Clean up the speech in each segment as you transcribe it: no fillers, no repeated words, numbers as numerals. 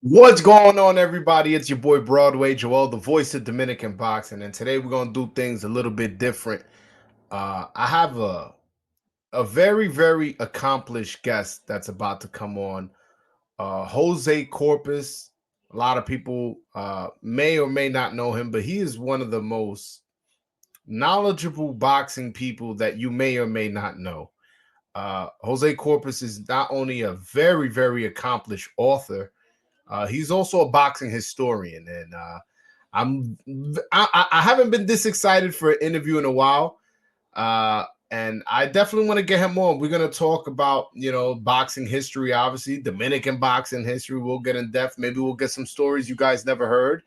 What's going on, everybody? It's your boy Broadway Joel, the voice of Dominican boxing, and today we're gonna do things a little bit different. I have a very accomplished guest that's about to come on, Jose Corpus. A lot of people may or may not know him, but he is one of the most knowledgeable boxing people that you may or may not know. Jose Corpus is not only a very accomplished author. He's also a boxing historian, and I haven't been this excited for an interview in a while, and I definitely want to get him on. We're gonna talk about boxing history, obviously Dominican boxing history. We'll get in depth. Maybe we'll get some stories you guys never heard,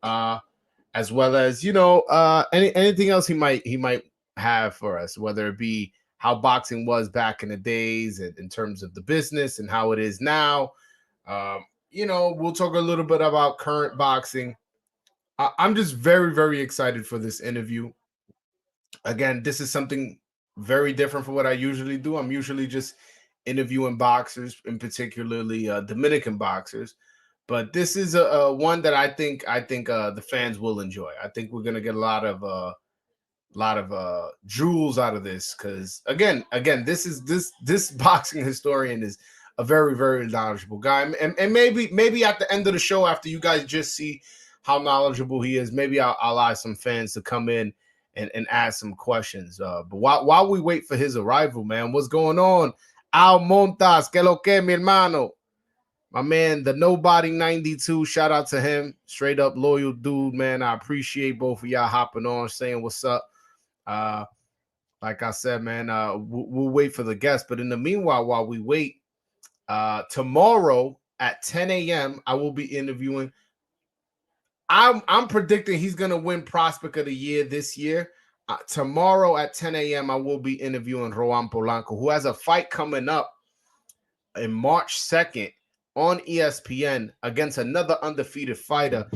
uh, as well as anything else he might have for us, whether it be how boxing was back in the days, and in terms of the business and how it is now. We'll talk a little bit about current boxing. I'm just very excited for this interview. Again, this is something very different from what I usually do. I'm usually just interviewing boxers, in particularly Dominican boxers. But this is a one that I think the fans will enjoy. I think we're gonna get a lot of jewels out of this because again, this boxing historian is a very knowledgeable guy, and maybe at the end of the show, after you guys just see how knowledgeable he is, maybe I'll ask some fans to come in and ask some questions. But while we wait for his arrival, man, what's going on? Al Montas, que lo que, mi hermano? My man, the Nobody 92, shout out to him. Straight up loyal dude, man. I appreciate both of y'all hopping on, saying what's up. Uh, like I said, man, we'll wait for the guest. But in the meanwhile, while we wait, tomorrow at 10 a.m., I will be interviewing. I'm predicting he's gonna win Prospect of the Year this year. Tomorrow at 10 a.m., I will be interviewing Roan Polanco, who has a fight coming up in March 2nd on ESPN against another undefeated fighter.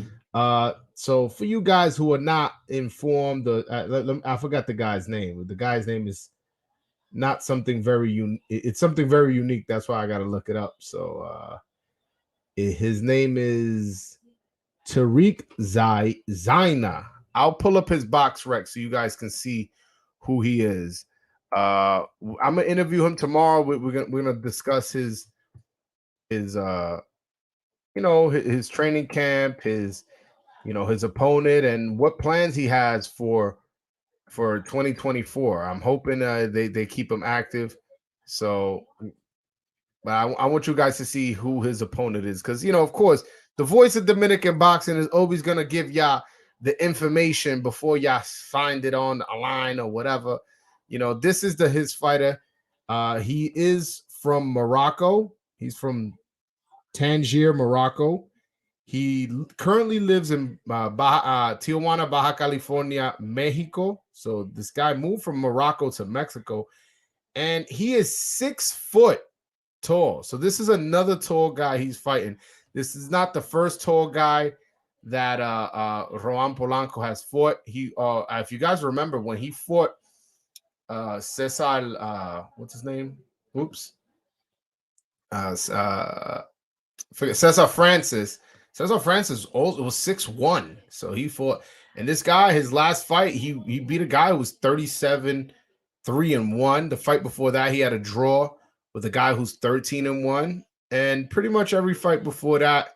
So for you guys who are not informed, I forgot the guy's name. The guy's name is not something very unique. It's something very unique. That's why I got to look it up. So his name is Tariq Zaina. I'll pull up his box rec so you guys can see who he is. I'm gonna interview him tomorrow. We're gonna discuss his training camp, his opponent, and what plans he has for 2024. I'm hoping they keep him active. So, but I want you guys to see who his opponent is, because of course, the voice of Dominican boxing is always gonna give y'all the information before y'all find it on a line or whatever. This is his fighter. He is from Morocco. He's from Tangier, Morocco. He currently lives in Tijuana, Baja California, Mexico. So this guy moved from Morocco to Mexico, and he is 6 foot tall. So this is another tall guy he's fighting. This is not the first tall guy that Roan Polanco has fought. He, if you guys remember, when he fought Cesar, what's his name? Oops. Uh, uh, Cesar Francis. Cesar Francis also was 6'1", so he fought. And this guy, his last fight, he beat a guy who was 37, 3-1. The fight before that, he had a draw with a guy who's 13-1. And pretty much every fight before that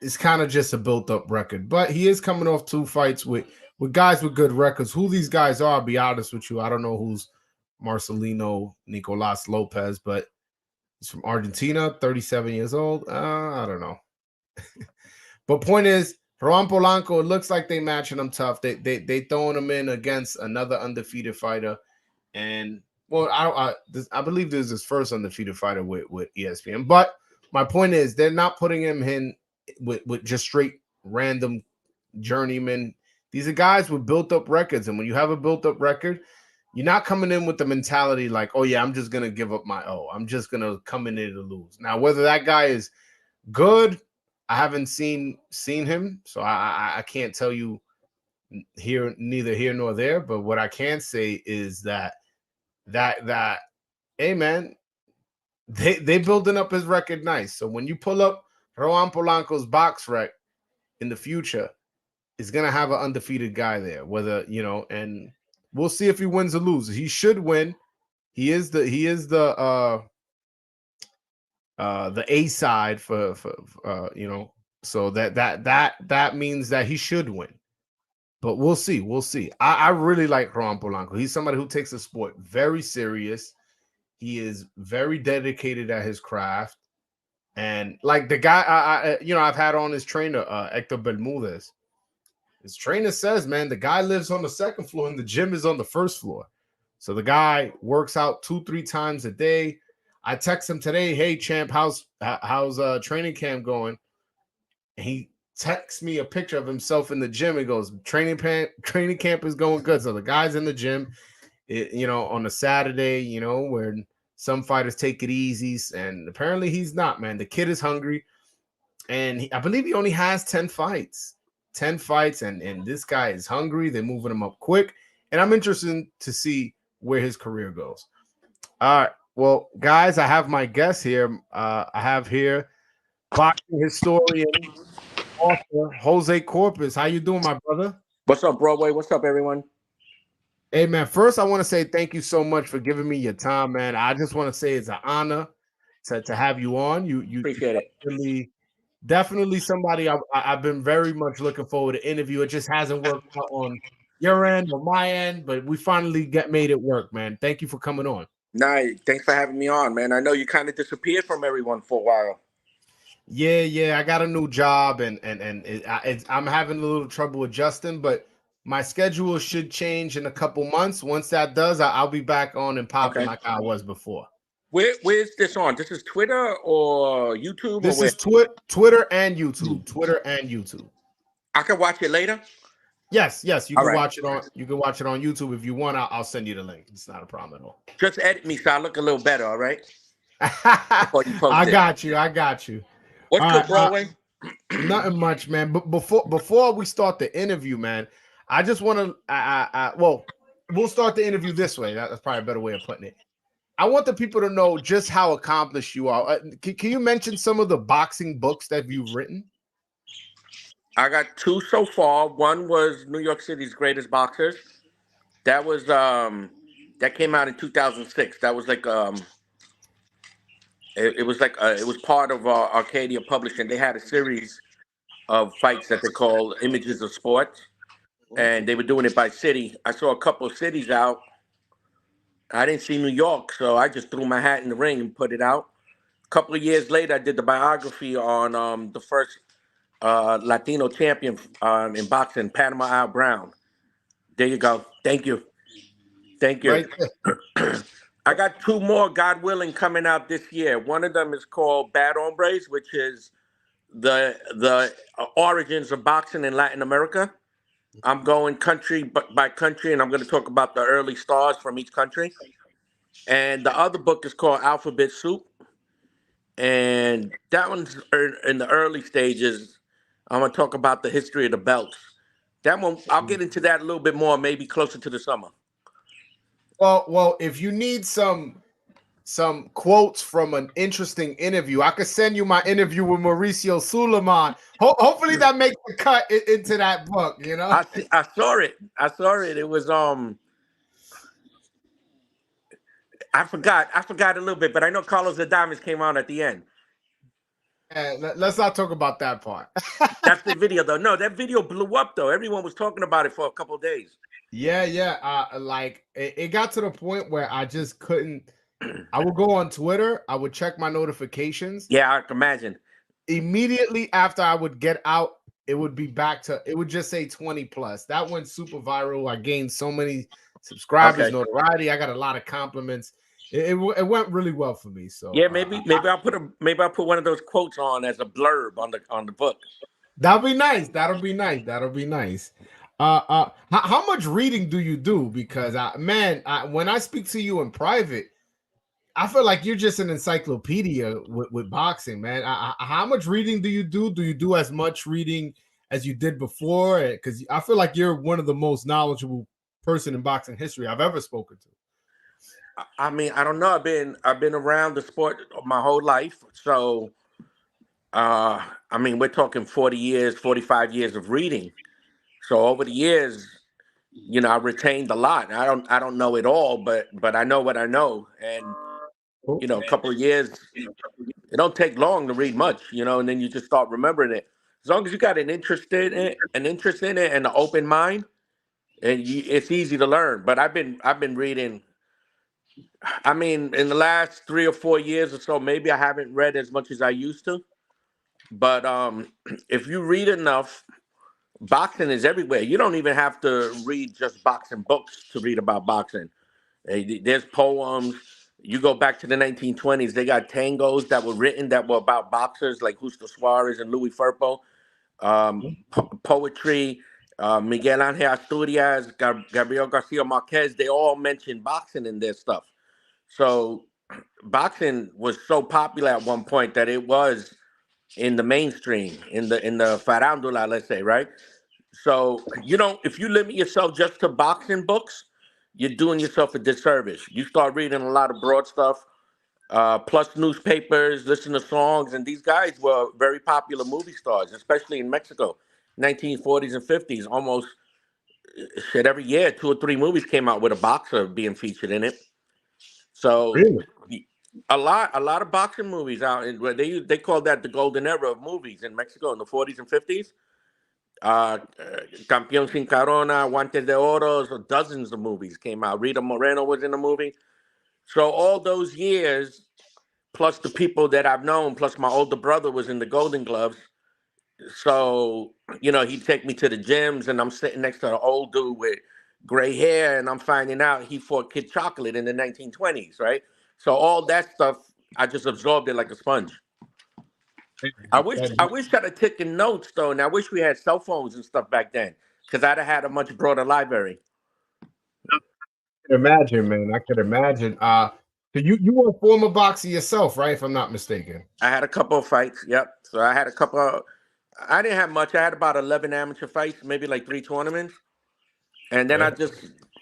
is kind of just a built-up record. But he is coming off 2 fights with guys with good records. Who these guys are, I'll be honest with you, I don't know who's Marcelino Nicolas Lopez, but he's from Argentina, 37 years old. I don't know. But point is, Roan Polanco, it looks like they matching him tough. They throwing him in against another undefeated fighter. And well, I believe this is his first undefeated fighter with ESPN. But my point is, they're not putting him in with just straight random journeyman. These are guys with built up records, and when you have a built up record, you're not coming in with the mentality like, oh yeah, I'm just gonna give up my I'm just gonna come in there to lose. Now, whether that guy is good, I haven't seen him, so I can't tell you neither here nor there. But what I can say is that hey man, they building up his record nice. So when you pull up Juan Polanco's box rec in the future is gonna have an undefeated guy there. Whether and we'll see if he wins or loses. He should win. He is the A side for so that means that he should win. But we'll see. We'll see. I really like Juan Polanco. He's somebody who takes the sport very serious. He is very dedicated at his craft. And like the guy, I've had on his trainer, Hector Bermudez. His trainer says, man, the guy lives on the second floor and the gym is on the first floor. So the guy works out 2-3 times a day. I text him today, hey champ, how's training camp going? And he texts me a picture of himself in the gym. He goes, training camp is going good. So the guy's in the gym, on a Saturday, where some fighters take it easy, and apparently he's not, man. The kid is hungry, and I believe he only has 10 fights. 10 fights, and this guy is hungry. They're moving him up quick, and I'm interested to see where his career goes. All right, well, guys, I have my guest here. I have here boxing historian, author Jose Corpus. How you doing, my brother? What's up, Broadway? What's up, everyone? Hey, man, first I want to say thank you so much for giving me your time, man. I just want to say it's an honor to have you on. You Appreciate it. Definitely somebody I've been very much looking forward to interview. It just hasn't worked out on your end or my end, but we finally made it work, man. Thank you for coming on. Nah, thanks for having me on, man. I know you kind of disappeared from everyone for a while. Yeah, I got a new job, and I'm having a little trouble adjusting, but my schedule should change in a couple months. Once that does, I'll be back on and popping like I was before. Where's this on? This is Twitter or YouTube? This is Twitter and YouTube. Twitter and YouTube. I can watch it later. Yes. You can watch it on. You can watch it on YouTube if you want. I'll send you the link. It's not a problem at all. Just edit me so I look a little better. All right. I got you. What's good, Broadway? Nothing much, man. But before we start the interview, man, I just want to. We'll start the interview this way. That's probably a better way of putting it. I want the people to know just how accomplished you are. Can you mention some of the boxing books that you've written? I got 2 so far. One was New York City's Greatest Boxers. That was that came out in 2006. That was like it was part of Arcadia Publishing. They had a series of fights that they called Images of Sport, and they were doing it by city. I saw a couple of cities out. I didn't see New York, so I just threw my hat in the ring and put it out. A couple of years later, I did the biography on the first Latino champion in boxing, Panama Al Brown. There you go. Thank you. Right. I got 2 more, God willing, coming out this year. One of them is called Bad Hombres, which is the origins of boxing in Latin America. I'm going country by country, and I'm going to talk about the early stars from each country. And the other book is called Alphabet Soup, and that one's in the early stages. I'm going to talk about the history of the belts. That one, I'll get into that a little bit more, maybe closer to the summer. Well, if you need some quotes from an interesting interview, I could send you my interview with Mauricio Suleiman. Hopefully that makes the cut into that book. I saw it. It was I forgot a little bit, but I know Carlos Adames came out at the end. Let's not talk about that part. That's the video, though. No, that video blew up, though. Everyone was talking about it for a couple of days. Yeah. Like it got to the point where I just couldn't. I would go on Twitter. I would check my notifications. Yeah, I can imagine. Immediately after I would get out, it would be back to. It would just say 20 plus. That went super viral. I gained so many subscribers, notoriety. I got a lot of compliments. It went really well for me. So yeah, maybe I'll put one of those quotes on as a blurb on the book. That'll be nice. How much reading do you do? Because when I speak to you in private, I feel like you're just an encyclopedia with boxing, man. How much reading do you do? Do you do as much reading as you did before? Because I feel like you're one of the most knowledgeable person in boxing history I've ever spoken to. I mean, I don't know. I've been around the sport my whole life, so I mean, we're talking 40 years, 45 years of reading. So over the years, I retained a lot. I don't know it all, but I know what I know. And a couple of years, it don't take long to read much, and then you just start remembering it. As long as you got an interest in it, and an open mind, and it's easy to learn. But I've been reading. I mean, in the last 3 or 4 years or so, maybe I haven't read as much as I used to. But if you read enough, boxing is everywhere. You don't even have to read just boxing books to read about boxing. There's poems. You go back to the 1920s, they got tangos that were written that were about boxers like Justo Suarez and Louis Firpo. Poetry, Miguel Angel Asturias, Gabriel Garcia Marquez, they all mention boxing in their stuff. So boxing was so popular at one point that it was in the mainstream, in the farandula, let's say, right? So if you limit yourself just to boxing books, you're doing yourself a disservice. You start reading a lot of broad stuff, plus newspapers, listen to songs, and these guys were very popular movie stars, especially in Mexico, 1940s and 50s. Almost shit every year, two or three movies came out with a boxer being featured in it. So Really? a lot of boxing movies out, and where they call that the golden era of movies in Mexico in the 40s and 50s. Campeón sin Carona, Guantes de Oro, so dozens of movies came out. Rita Moreno was in the movie. So all those years, plus the people that I've known, plus my older brother was in the Golden Gloves. So, he'd take me to the gyms, and I'm sitting next to an old dude with gray hair, and I'm finding out he fought Kid Chocolate in the 1920s, right? So all that stuff, I just absorbed it like a sponge. I wish I'd have taken notes though, and I wish we had cell phones and stuff back then, because I'd have had a much broader library. Could imagine, man. I could imagine. So you were a former boxer yourself, right? If I'm not mistaken. I had a couple of fights. Yep. So I had a couple of. I didn't have much. I had about 11 amateur fights, maybe like 3 tournaments, and then I Yeah. just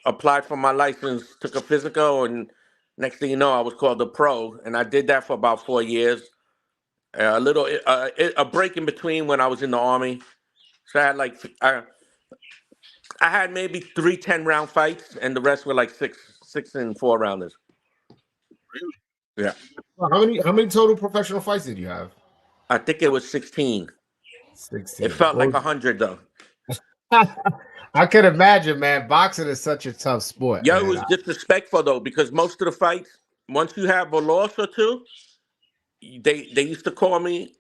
applied for my license, took a physical, and next thing you know, I was called a pro, and I did that for about 4 years. A break in between when I was in the army. So I had maybe 3 10-round fights, and the rest were like six and 4 rounders. Yeah, Well, how many total professional fights did you have? I think it was 16. It 16. felt like 100 though. I could imagine, man. Boxing is such a tough sport, Yeah, it man. was disrespectful though, because most of the fights, once you have a loss or two, they used to call me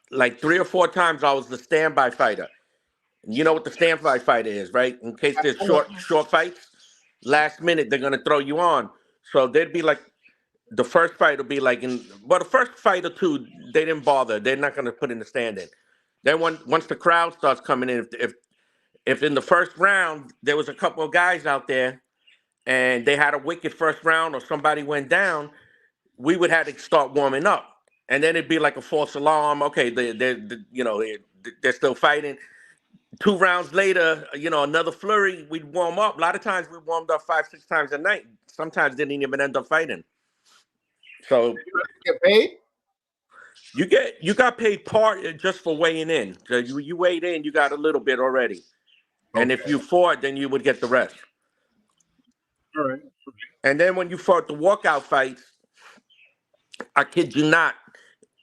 like 3 or 4 times. I was the standby fighter. And you know what the standby fighter is, right? In case there's short fights, last minute they're gonna throw you on. So they'd be like, the first fight will be like the first fight or two, they didn't bother. They're not gonna put in the stand in. Then once the crowd starts coming in, if in the first round there was a couple of guys out there and they had a wicked first round or somebody went down, we would have to start warming up. And then it'd be like a false alarm. Okay, they're still fighting. 2 rounds later, another flurry, we'd warm up. A lot of times we warmed up 5 6 times a night. Sometimes didn't even end up fighting. So Get paid? you got paid part just for weighing in. So you weighed in, you got a little bit already. And if you fought, then you would get the rest. All right. And then when you fought the walkout fights, I kid you not,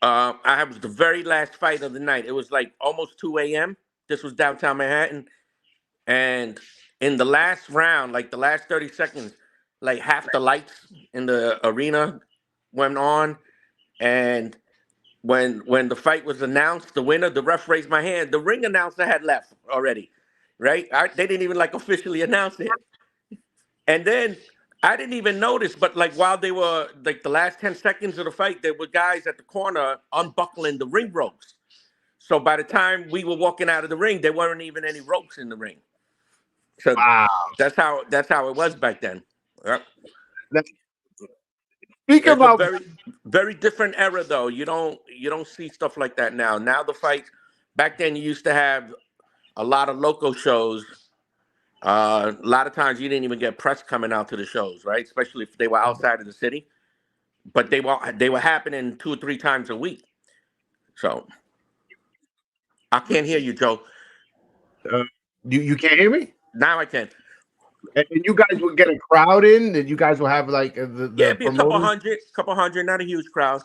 I was the very last fight of the night. It was like almost 2 a.m. This was downtown Manhattan. And in the last round, like the last 30 seconds, like half the lights in the arena went on. And when the fight was announced, the winner, the ref raised my hand. The ring announcer had left already, right? They didn't even like officially announce it. And then I didn't even notice, but like while they were like the last 10 seconds of the fight, there were guys at the corner unbuckling the ring ropes. So by the time we were walking out of the ring, there weren't even any ropes in the ring. So Wow. that's how it was back then. Yep. Speak It's a about very very different era though. You don't see stuff like that now. Now the fights back then you used to have a lot of local shows. A lot of times you didn't even get press coming out to the shows, right? Especially if they were outside of the city. But they were happening 2 or 3 times a week. So I can't hear you, Joe. Uh, you can't hear me? Now I can. And you guys will get a crowd in, and you guys will have like Yeah, the it'd be a couple promoters. hundred, not a huge crowd.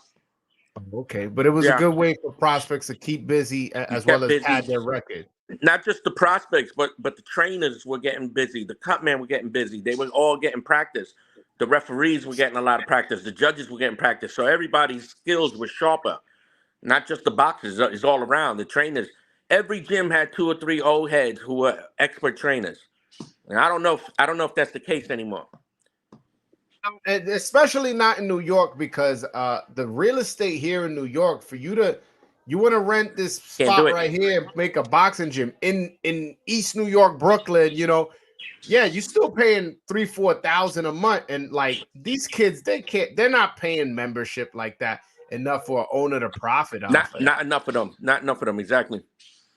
Okay, but it was a Yeah, good way for prospects to keep busy you as well kept as busy. pad their record. Not just the prospects, but the trainers were getting busy. The cut men were getting busy. They were all getting practice. The referees were getting a lot of practice. The judges were getting practice. So everybody's skills were sharper. Not just the boxers, it's all around. The trainers. Every gym had 2 or 3 old heads who were expert trainers. And I don't know if that's the case anymore. And especially not in New York because the real estate here in New York for you want to rent this Can't do spot it. right here and make a boxing gym in East New York, Brooklyn, yeah, you're still paying 3,000-4,000 a month, and like these kids, they're not paying membership like that enough for an owner to profit Not off of that. not enough of them. Not enough of them. Exactly.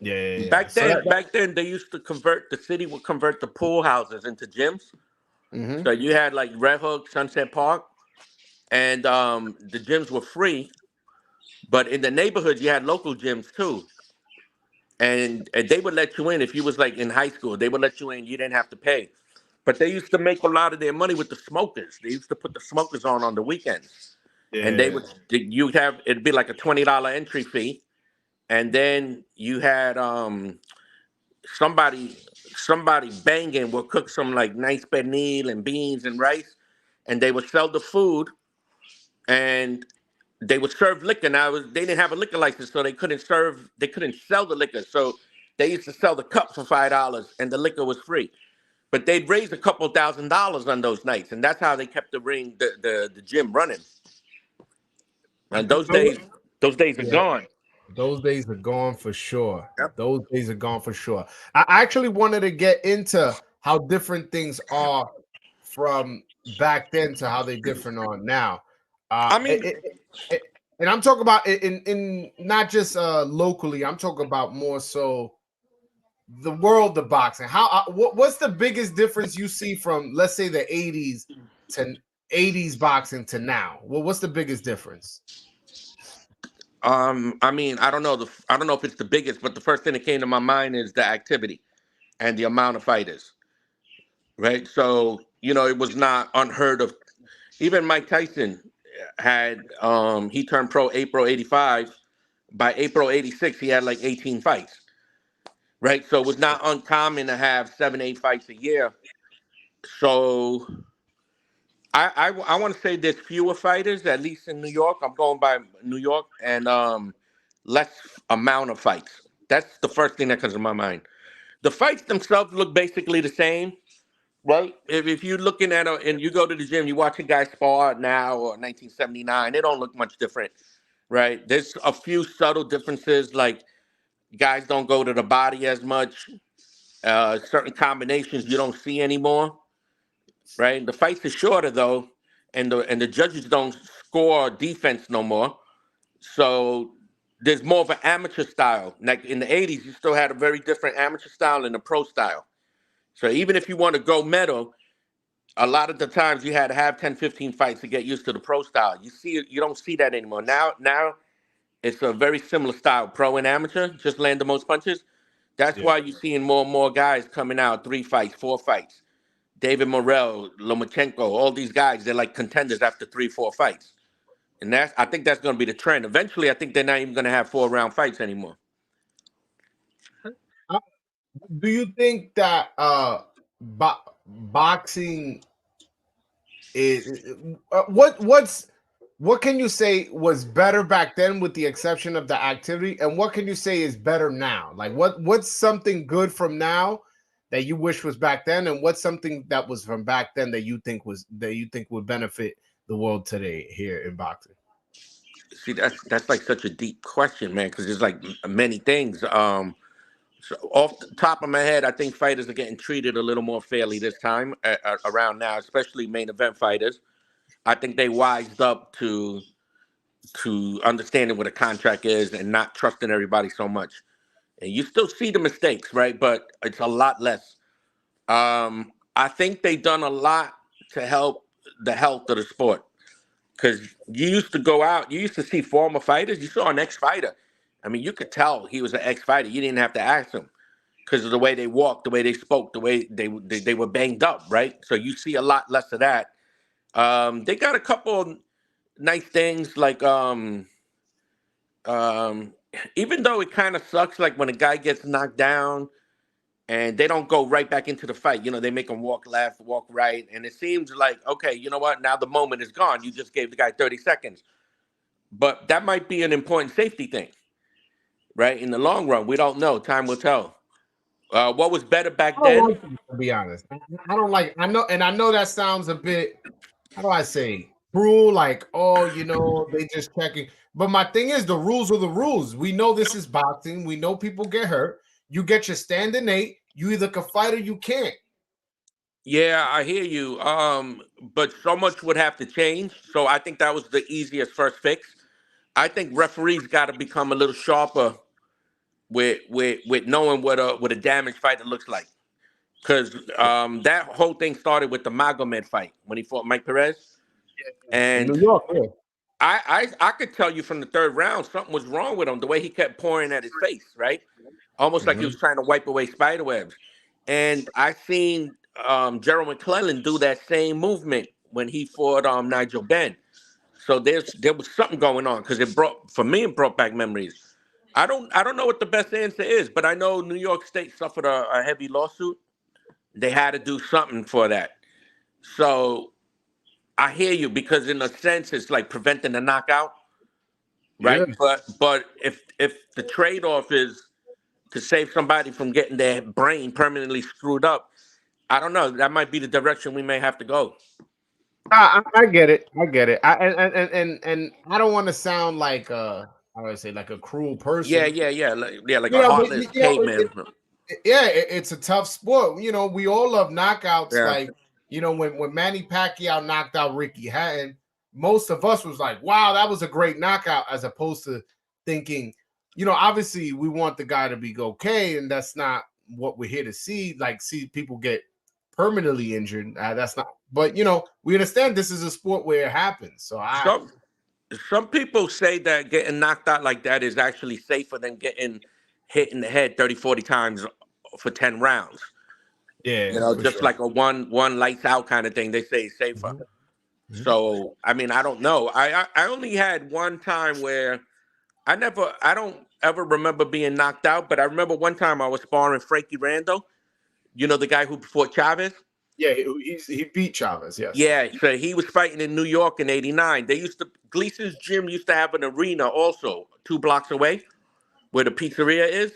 Yeah. Back So then, back then they used to convert. The city would convert the pool houses into gyms. mhm. So you had like Red Hook, Sunset Park, and the gyms were free. But in the neighborhood, you had local gyms too, and they would let you in if you was like in high school. They would let you in. You didn't have to pay. But they used to make a lot of their money with the smokers. They used to put the smokers on the weekends, and they Yeah. would you'd have it'd be like a $20 entry fee, and then you had somebody somebody banging would cook some like nice pernil and beans and rice, and they would sell the food, and they would serve liquor. Now they didn't have a liquor license, so they couldn't sell the liquor. So they used to sell the cup for $5, and the liquor was free. But they'd raise a couple $1,000s on those nights, and that's how they kept the gym running. And You know what? those days are Yeah. gone. Those days are gone for sure. Yep. Those days are gone for sure. I actually wanted to get into how different things are from back then to how they different on now. Uh, I it, mean, it, it- and I'm talking about it in not just locally. I'm talking about more so the world of boxing. What's the biggest difference you see from let's say the 80s to 80s boxing to now? Well, what's the biggest difference? I mean, I don't know if it's the biggest, but the first thing that came to my mind is the activity and the amount of fighters, right? So, it was not unheard of. Even Mike Tyson had he turned pro April 85. By April 86, he had like 18 fights, right? So it was not uncommon to have 7, 8 fights a year. So I want to say there's fewer fighters, at least in New York. I'm going by New York, and less amount of fights. That's the first thing that comes to my mind. The fights themselves look basically the same, right? If you're looking at and you go to the gym, you watch a guy spar now or 1979, they don't look much different, right? There's a few subtle differences, like guys don't go to the body as much. Certain combinations you don't see anymore, right? The fights are shorter though, and the judges don't score defense no more. So there's more of an amateur style. Like in the 80s, you still had a very different amateur style and a pro style. So even if you want to go metal, a lot of the times you had to have 10, 15 fights to get used to the pro style. You don't see that anymore. Now it's a very similar style, pro and amateur, just land the most punches. That's Yeah. why you're seeing more and more guys coming out, 3 fights, 4 fights. David Morrell, Lomachenko, all these guys, they're like contenders after 3, 4 fights. And I think that's going to be the trend. Eventually, I think they're not even going to have 4 round fights anymore. Uh, Do you think that boxing is what can you say was better back then with the exception of the activity, and what can you say is better now? Like what's something good from now that you wish was back then, and what's something that was from back then that you think would benefit the world today here in boxing? See, that's like such a deep question, man, because there's like many things. So off the top of my head, I think fighters are getting treated a little more fairly this time around now, especially main event fighters. I think they wised up to understanding what a contract is and not trusting everybody so much. And you still see the mistakes, right? But it's a lot less. I think they done a lot to help the health of the sport. Because you used to go out, you used to see former fighters. You saw an ex-fighter. I mean, you could tell he was an ex-fighter. You didn't have to ask him because of the way they walked, the way they spoke, the way they were banged up, right? So you see a lot less of that. They got a couple of nice things like um, even though it kind of sucks, like when a guy gets knocked down and they don't go right back into the fight. You know, they make him walk left, walk right, and it seems like okay, you know what? Now the moment is gone. You just gave the guy 30 seconds, but that might be an important safety thing, right? In the long run, we don't know. Time will tell. What was better back I don't then? like it, to be honest. I don't like. I know that sounds a bit. How do I say cruel? Like, oh, they just checking. But my thing is, the rules are the rules. We know this is boxing. We know people get hurt. You get your standing 8. You either can fight or you can't. Yeah, I hear you. But so much would have to change. So I think that was the easiest first fix. I think referees got to become a little sharper with knowing what a damaged fighter looks like. Because that whole thing started with the Magomed fight when he fought Mike Perez, In and New York, yeah. I could tell you from the third round something was wrong with him. The way he kept pouring at his face, right, almost like he was trying to wipe away spider webs. And I seen Gerald McClellan do that same movement when he fought Nigel Benn. So there was something going on because it brought back memories. I don't know what the best answer is, but I know New York State suffered a heavy lawsuit. They had to do something for that. So I hear you because in a sense it's like preventing a knockout, Yeah. right? But if the trade off is to save somebody from getting their brain permanently screwed up, I don't know. That might be the direction we may have to go. I get it. I get it. And I don't want to sound like how do I say, like a cruel Yeah, person. like a But heartless caveman. yeah, it's a tough sport. We all love knockouts. Yeah. Like, when Manny Pacquiao knocked out Ricky Hatton, most of us was like, wow, that was a great knockout, as opposed to thinking, obviously we want the guy to be okay, and that's not what we're here to see. Like, see people get permanently injured. That's not, but we understand this is a sport where it happens. So Some people say that getting knocked out like that is actually safer than getting hit in the head 30, 40 times for 10 rounds. yeah, for Just sure. like a one lights out kind of thing. They say it's safer. Mhm. So I mean, I don't know. I only had one time where I don't ever remember being knocked out, but I remember one time I was sparring Frankie Randall, the guy who fought Chavez. Yeah, he beat Chavez. Yes. Yeah, so he was fighting in New York in '89. Gleason's gym used to have an arena also 2 blocks away where the pizzeria is.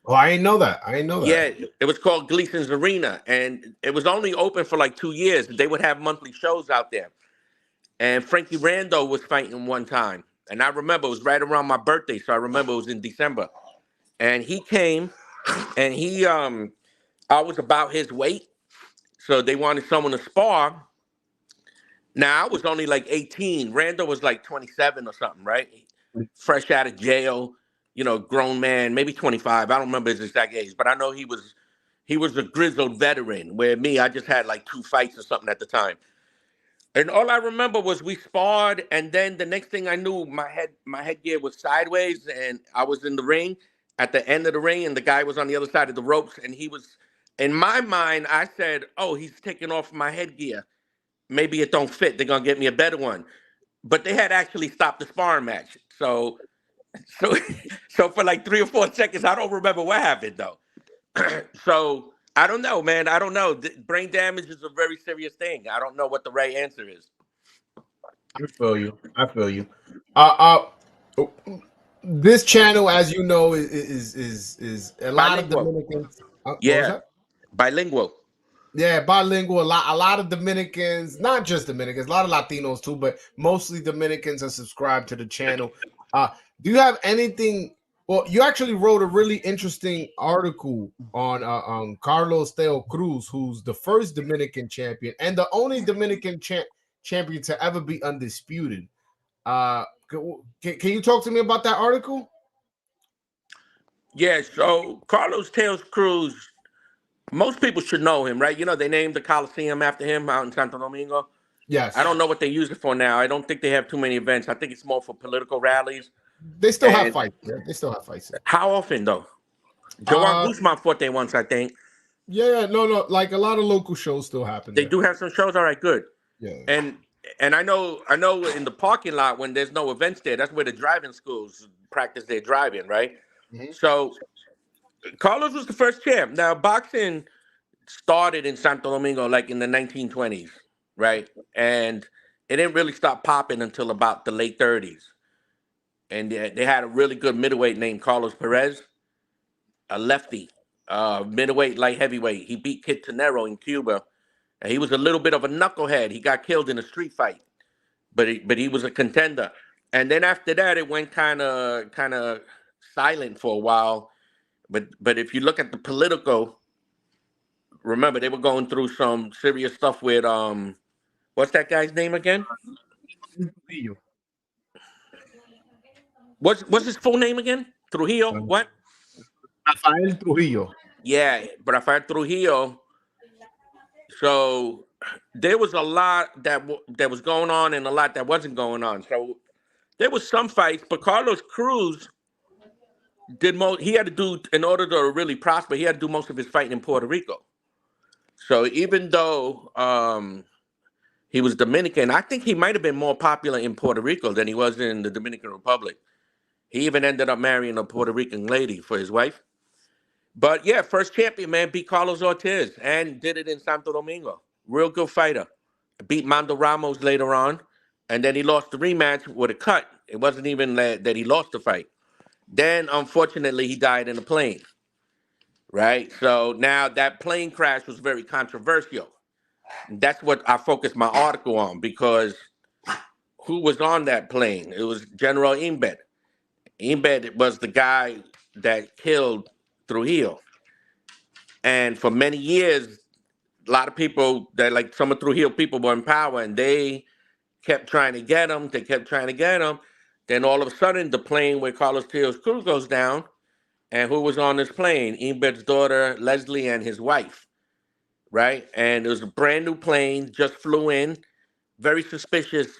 Oh, I didn't know that. I didn't know that. Yeah, it was called Gleason's Arena, and it was only open for like 2 years. They would have monthly shows out there. And Frankie Rando was fighting one time. And I remember it was right around my birthday, so I remember it was in December. And he came and I was about his weight. So they wanted someone to spar. Now I was only like 18. Rando was like 27 or something, right? Fresh out of jail, grown man, maybe 25. I don't remember his exact age, but I know he was a grizzled veteran, where me, I just had like 2 fights or something at the time. And all I remember was we sparred, and then the next thing I knew, my headgear was sideways, and I was in the ring at the end of the ring, and the guy was on the other side of the ropes, and he was. In my mind, I said, "Oh, he's taking off my headgear. Maybe it don't fit. They're gonna get me a better one." But they had actually stopped the sparring match. So, so for like 3 or 4 seconds, I don't remember what happened though. So I don't know, man. I don't know. Brain damage is a very serious thing. I don't know what the right answer is. I feel you. I feel you. Uh, this channel, as you know, is a lot of Bilingual. Dominicans. What was Yeah, that? bilingual. Yeah, bilingual. A lot of Dominicans, not just Dominicans, a lot of Latinos too, but mostly Dominicans are subscribed to the channel. Do you have anything? Well, you actually wrote a really interesting article on Carlos Teo Cruz, who's the first Dominican champion and the only Dominican champion to ever be undisputed. Can you talk to me about that article? Yeah, so Carlos Tales Cruz, most people should know him, right? They named the Coliseum after him out in Santo Domingo. I Yes. don't know what they use it for now. I don't think they have too many events. I think it's more for political rallies. They still have And fights. Yeah, they still have fights there. how often though? Joan Uh, Guzman fought there once, I think. yeah, no. Like a lot of local shows still happen They there. do have some shows. All right, good. Yeah. And I know in the parking lot when there's no events there, that's where the driving schools practice their driving, right? Mhm. So Carlos was the first champ. Now boxing started in Santo Domingo like in the 1920s, right? And it didn't really stop popping until about the late 30s. And they had a really good middleweight named Carlos Perez, a lefty, middleweight, light heavyweight. He beat Kid Tenero in Cuba. And he was a little bit of a knucklehead. He got killed in a street fight, but he was a contender. And then after that, it went kind of silent for a while. But if you look at the political, remember they were going through some serious stuff with what's that guy's name again? Trujillo. What's his full name again? Trujillo. What? Rafael Trujillo. Yeah, Rafael Trujillo. So there was a lot that was going on and a lot that wasn't going on. So there was some fights, but Carlos Cruz did most. He had to do in order to really prosper. He had to do most of his fighting in Puerto Rico. So even though he was Dominican, I think he might have been more popular in Puerto Rico than he was in the Dominican Republic. He even ended up marrying a Puerto Rican lady for his wife. But yeah, first champion, man, beat Carlos Ortiz and did it in Santo Domingo. Real good fighter. Beat Mando Ramos later on, and then he lost the rematch with a cut. It wasn't even that he lost the fight. Then, unfortunately, he died in a plane, right? So now that plane crash was very controversial. That's what I focused my article on because who was on that plane? It was General Imbed. Imbed was the guy that killed Trujillo. And for many years, a lot of people that like some of Trujillo people were in power and they kept trying to get him. They kept trying to get him. Then all of a sudden, the plane where Carlos Teos Cruz goes down, and who was on this plane? Imbed's daughter, Leslie, and his wife, right? And it was a brand new plane, just flew in. Very suspicious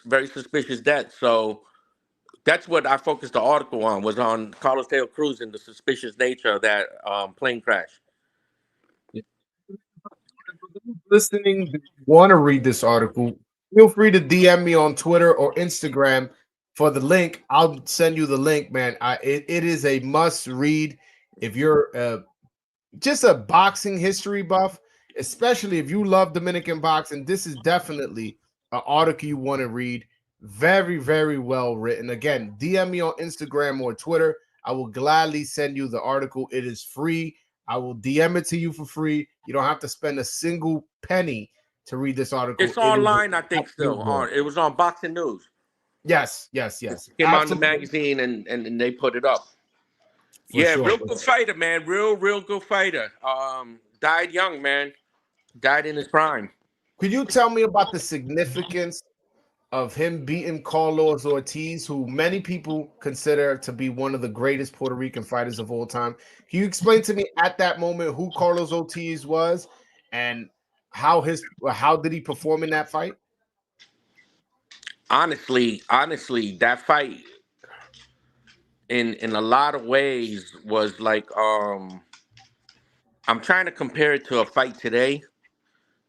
death. So that's what I focused the article on, was on Carlos Teos Cruz and the suspicious nature of that plane crash. Listening, want to read this article, feel free to DM me on Twitter or Instagram for the link. I'll send you the link, man. It is a must read if you're just a boxing history buff, especially if you love Dominican boxing. This is definitely an article you want to read. Very, very well written. Again, DM me on Instagram or Twitter. I will gladly send you the article. It is free. I will DM it to you for free. You don't have to spend a single penny to read this article. It's It is online, I think, still. It was on Boxing News. yes. It came out in the magazine and they put it up. Yeah, sure. real good fighter, man. Real good fighter. Died young, man. Died in his prime. Could you tell me about the significance of him beating Carlos Ortiz, who many people consider to be one of the greatest Puerto Rican fighters of all time? Can you explain to me at that moment who Carlos Ortiz was and how did he perform in that fight? Honestly, that fight in a lot of ways was like I'm trying to compare it to a fight today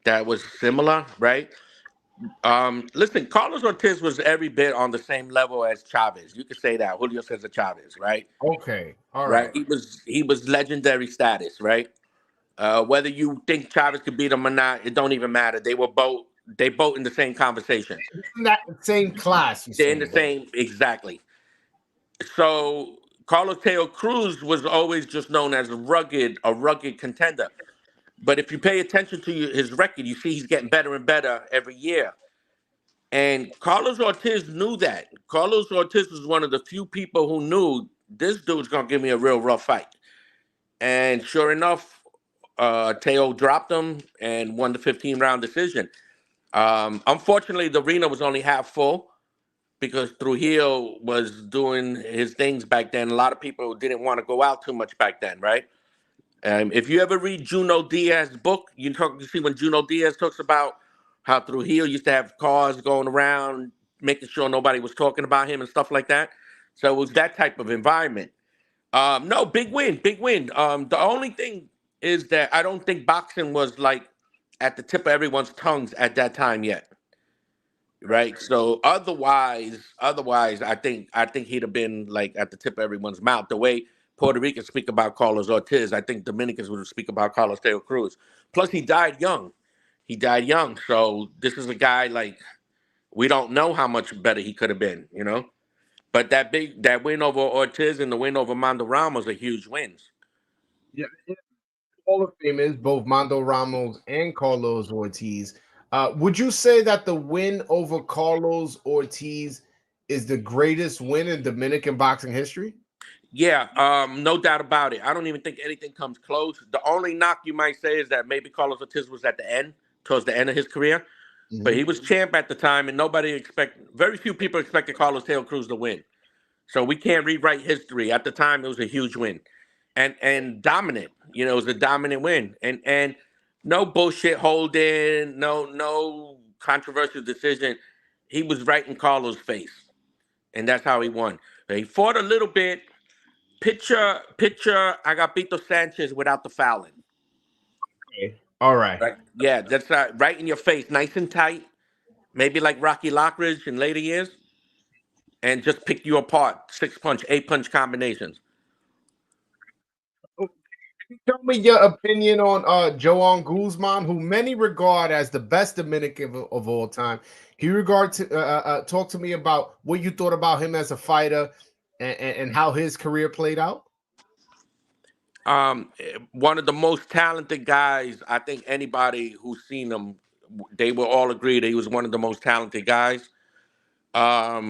that was similar, right? Listen, Carlos Ortiz was every bit on the same level as Chavez. You could say that. Julio Cesar Chavez, right? Okay. All Right. right. He was legendary status, right? Whether you think Chavez could beat him or not, it don't even matter. They both in the same conversation. In that same class, you They're in the saying? same exactly. So Carlos Teo Cruz was always just known as a rugged contender. But if you pay attention to his record, you see he's getting better and better every year. And Carlos Ortiz knew that. Carlos Ortiz was one of the few people who knew this dude's gonna give me a real rough fight. And sure enough, Teo dropped him and won the 15-round decision. Unfortunately, the arena was only half full because Trujillo was doing his things back then. A lot of people didn't want to go out too much back then, right? If you ever read Juno Diaz's book, you see when Juno Diaz talks about how Trujillo used to have cars going around, making sure nobody was talking about him and stuff like that. So it was that type of environment. No, big win, big win. The only thing is that I don't think boxing was like at the tip of everyone's tongues at that time yet, right? So otherwise, I think he'd have been like at the tip of everyone's mouth. The way Puerto Ricans speak about Carlos Ortiz, I think Dominicans would speak about Carlos Teo Cruz. Plus, he died young. He died young, so this is a guy like we don't know how much better he could have been. But that win over Ortiz and the win over Mando Ramos are huge wins. Yeah, Hall of Famers, both Mando Ramos and Carlos Ortiz. Would you say that the win over Carlos Ortiz is the greatest win in Dominican boxing history? Yeah, no doubt about it. I don't even think anything comes close. The only knock you might say is that maybe Carlos Ortiz was at the end, towards the end of his career, but he was champ at the time, and very few people expected Carlos Teo Cruz to win. So we can't rewrite history. At the time, it was a huge win, and dominant. It was a dominant win, and no bullshit holding, no controversial decision. He was right in Carlos' face, and that's how he won. He fought a little bit. Picture Agapito Sanchez without the fouling. Okay. All right. Right? Yeah, that's right in your face, nice and tight. Maybe like Rocky Lockridge in later years, and just pick you apart. 6-punch, 8-punch combinations. Tell me your opinion on Joan Guzman, who many regard as the best Dominican of all time. Can you talk to me about what you thought about him as a fighter and how his career played out? One of the most talented guys. I think anybody who's seen him, they will all agree that he was one of the most talented guys.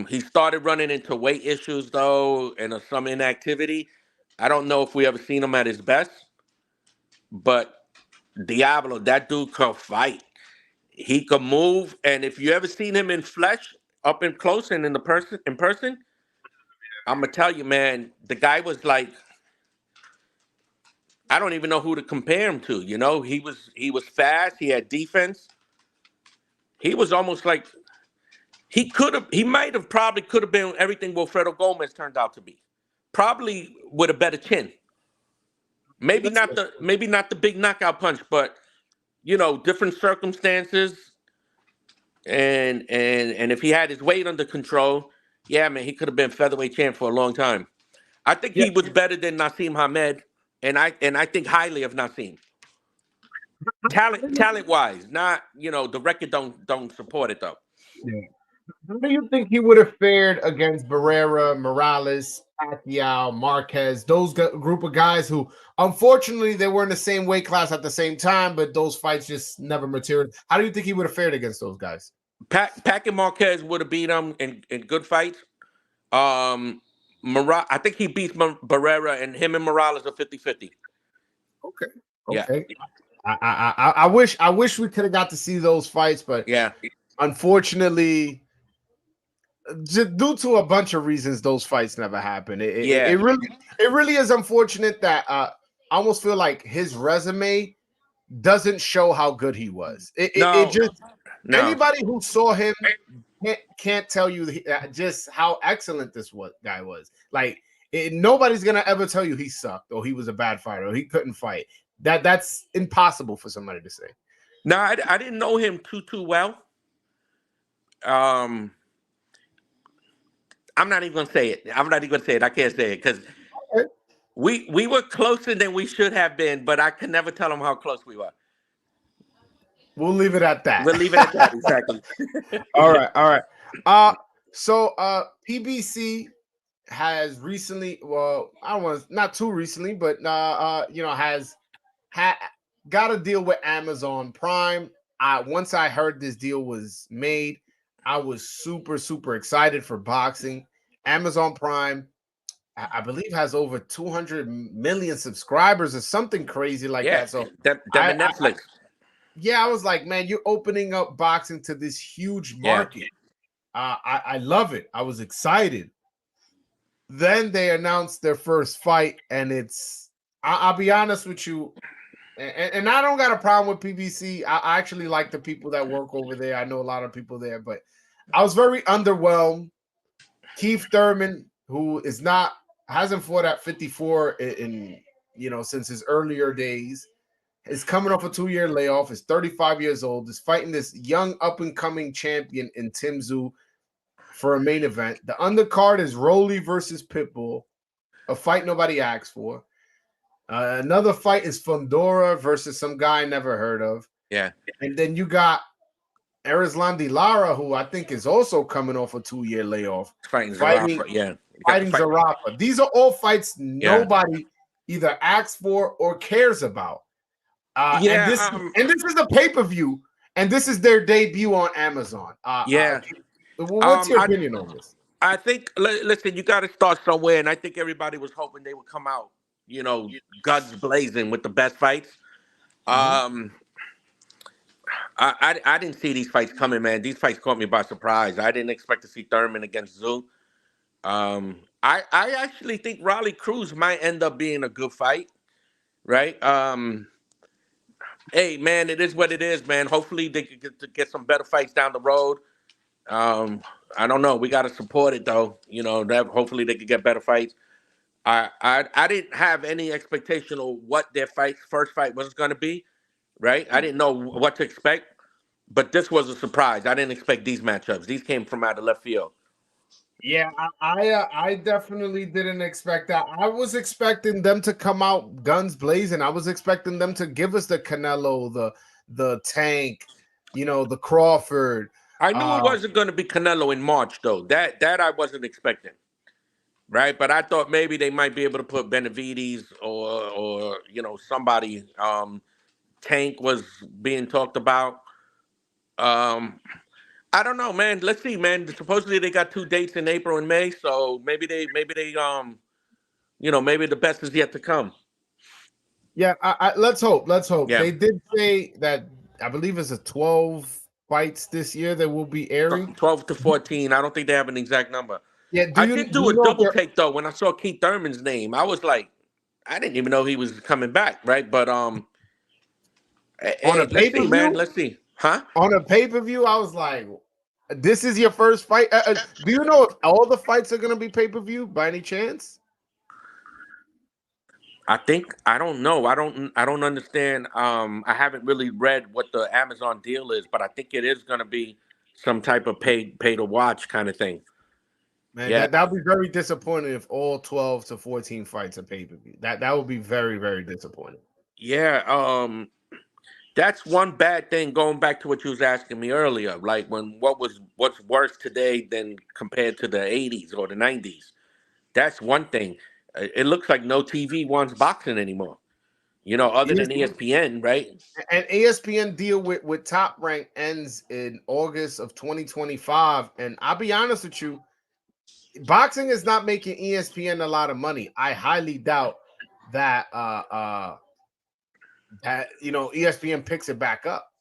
He started running into weight issues though, and some inactivity. I don't know if we ever seen him at his best, but Diablo, that dude could fight. He could move, and if you ever seen him in flesh, up in close and in person, I'm gonna tell you, man, the guy was like, I don't even know who to compare him to. He was fast. He had defense. He was almost like probably could have been everything Wilfredo Gomez turned out to be. Probably with a better chin. Maybe not the big knockout punch, but different circumstances. And if he had his weight under control, yeah, man, he could have been featherweight champ for a long time. I think he was better than Naseem Hamed, and I think highly of Naseem. Talent wise, not the record don't support it though. Yeah. How do you think he would have fared against Barrera, Morales, Pacquiao, Marquez, those group of guys who, unfortunately, they were in the same weight class at the same time, but those fights just never materialized? How do you think he would have fared against those guys? Pac and Marquez would have beat him in good fights. I think he beats Barrera, and him and Morales are 50-50. Okay. Yeah. I wish we could have got to see those fights, but yeah, unfortunately, just due to a bunch of reasons, those fights never happened. It really is unfortunate that I almost feel like his resume doesn't show how good he was. Anybody who saw him can't tell you just how excellent this guy was. Like nobody's gonna ever tell you he sucked or he was a bad fighter or he couldn't fight. That's impossible for somebody to say. No, I didn't know him too well. I'm not even gonna say it. I can't say it because we were closer than we should have been, but I can never tell him how close we were. We'll leave it at that. We'll leave it at that. Exactly. All right. So PBC has recently, well, I don't want not too recently, but has got a deal with Amazon Prime. Once I heard this deal was made, I was super excited for boxing. Amazon Prime, I believe, has over 200 million subscribers or something crazy like that. So Netflix. I was like, man, you're opening up boxing to this huge market. Yeah. I love it. I was excited. Then they announced their first fight, and I'll be honest with you, and I don't got a problem with PBC. I actually like the people that work over there. I know a lot of people there, but I was very underwhelmed. Keith Thurman, who is not hasn't fought at 54 in since his earlier days, is coming off a 2-year layoff, is 35 years old, is fighting this young up and coming champion in Tim Tszyu for a main event. The undercard is Rolly versus Pitbull, a fight nobody asked for. Another fight is Fundora versus some guy I never heard of. Yeah. And then you got Erislandy Lara, who I think is also coming off a 2-year layoff. Fighting Zarafa, yeah. Fighting Zarafa. These are all fights nobody either asks for or cares about. And this is a pay-per-view, and this is their debut on Amazon. What's your opinion on this? I think, listen, you got to start somewhere, and I think everybody was hoping they would come out, guns blazing with the best fights. Mm-hmm. I didn't see these fights coming, man. These fights caught me by surprise. I didn't expect to see Thurman against Tszyu. I actually think Raleigh Cruz might end up being a good fight, right? Hey, man, it is what it is, man. Hopefully they could get some better fights down the road. I don't know. We got to support it, though. Hopefully they could get better fights. I didn't have any expectation of what their first fight was going to be, right? I didn't know what to expect, but this was a surprise. I didn't expect these matchups. These came from out of left field. Yeah, I definitely didn't expect that. I was expecting them to come out guns blazing. I was expecting them to give us the Canelo, the Tank, the Crawford. I knew it wasn't going to be Canelo in March, though. That I wasn't expecting, right? But I thought maybe they might be able to put Benavides or somebody. Tank was being talked about. I don't know, man. Let's see, man. Supposedly they got 2 dates in April and May, so maybe they maybe the best is yet to come. Yeah, let's hope. Yeah. They did say that I believe it's a 12 fights this year that will be airing. 12 to 14. I don't think they have an exact number. Yeah, I did do a double take though when I saw Keith Thurman's name. I was like, I didn't even know he was coming back, right? But on a pay-per-view, man. Let's see. Huh? On a pay-per-view, I was like, this is your first fight? Do you know if all the fights are going to be pay-per-view by any chance? I don't know. I don't understand. I haven't really read what the Amazon deal is, but I think it is going to be some type of pay to watch kind of thing. Man, yeah. That would be very disappointing if all 12 to 14 fights are pay-per-view. That would be very, very disappointing. Yeah, that's one bad thing. Going back to what you was asking me earlier, like what's worse today than compared to the 80s or the 90s. That's one thing. It looks like no TV wants boxing anymore. Other than ESPN, right? And ESPN deal with Top Rank ends in August of 2025. And I'll be honest with you, boxing is not making ESPN a lot of money. I highly doubt that ESPN picks it back up.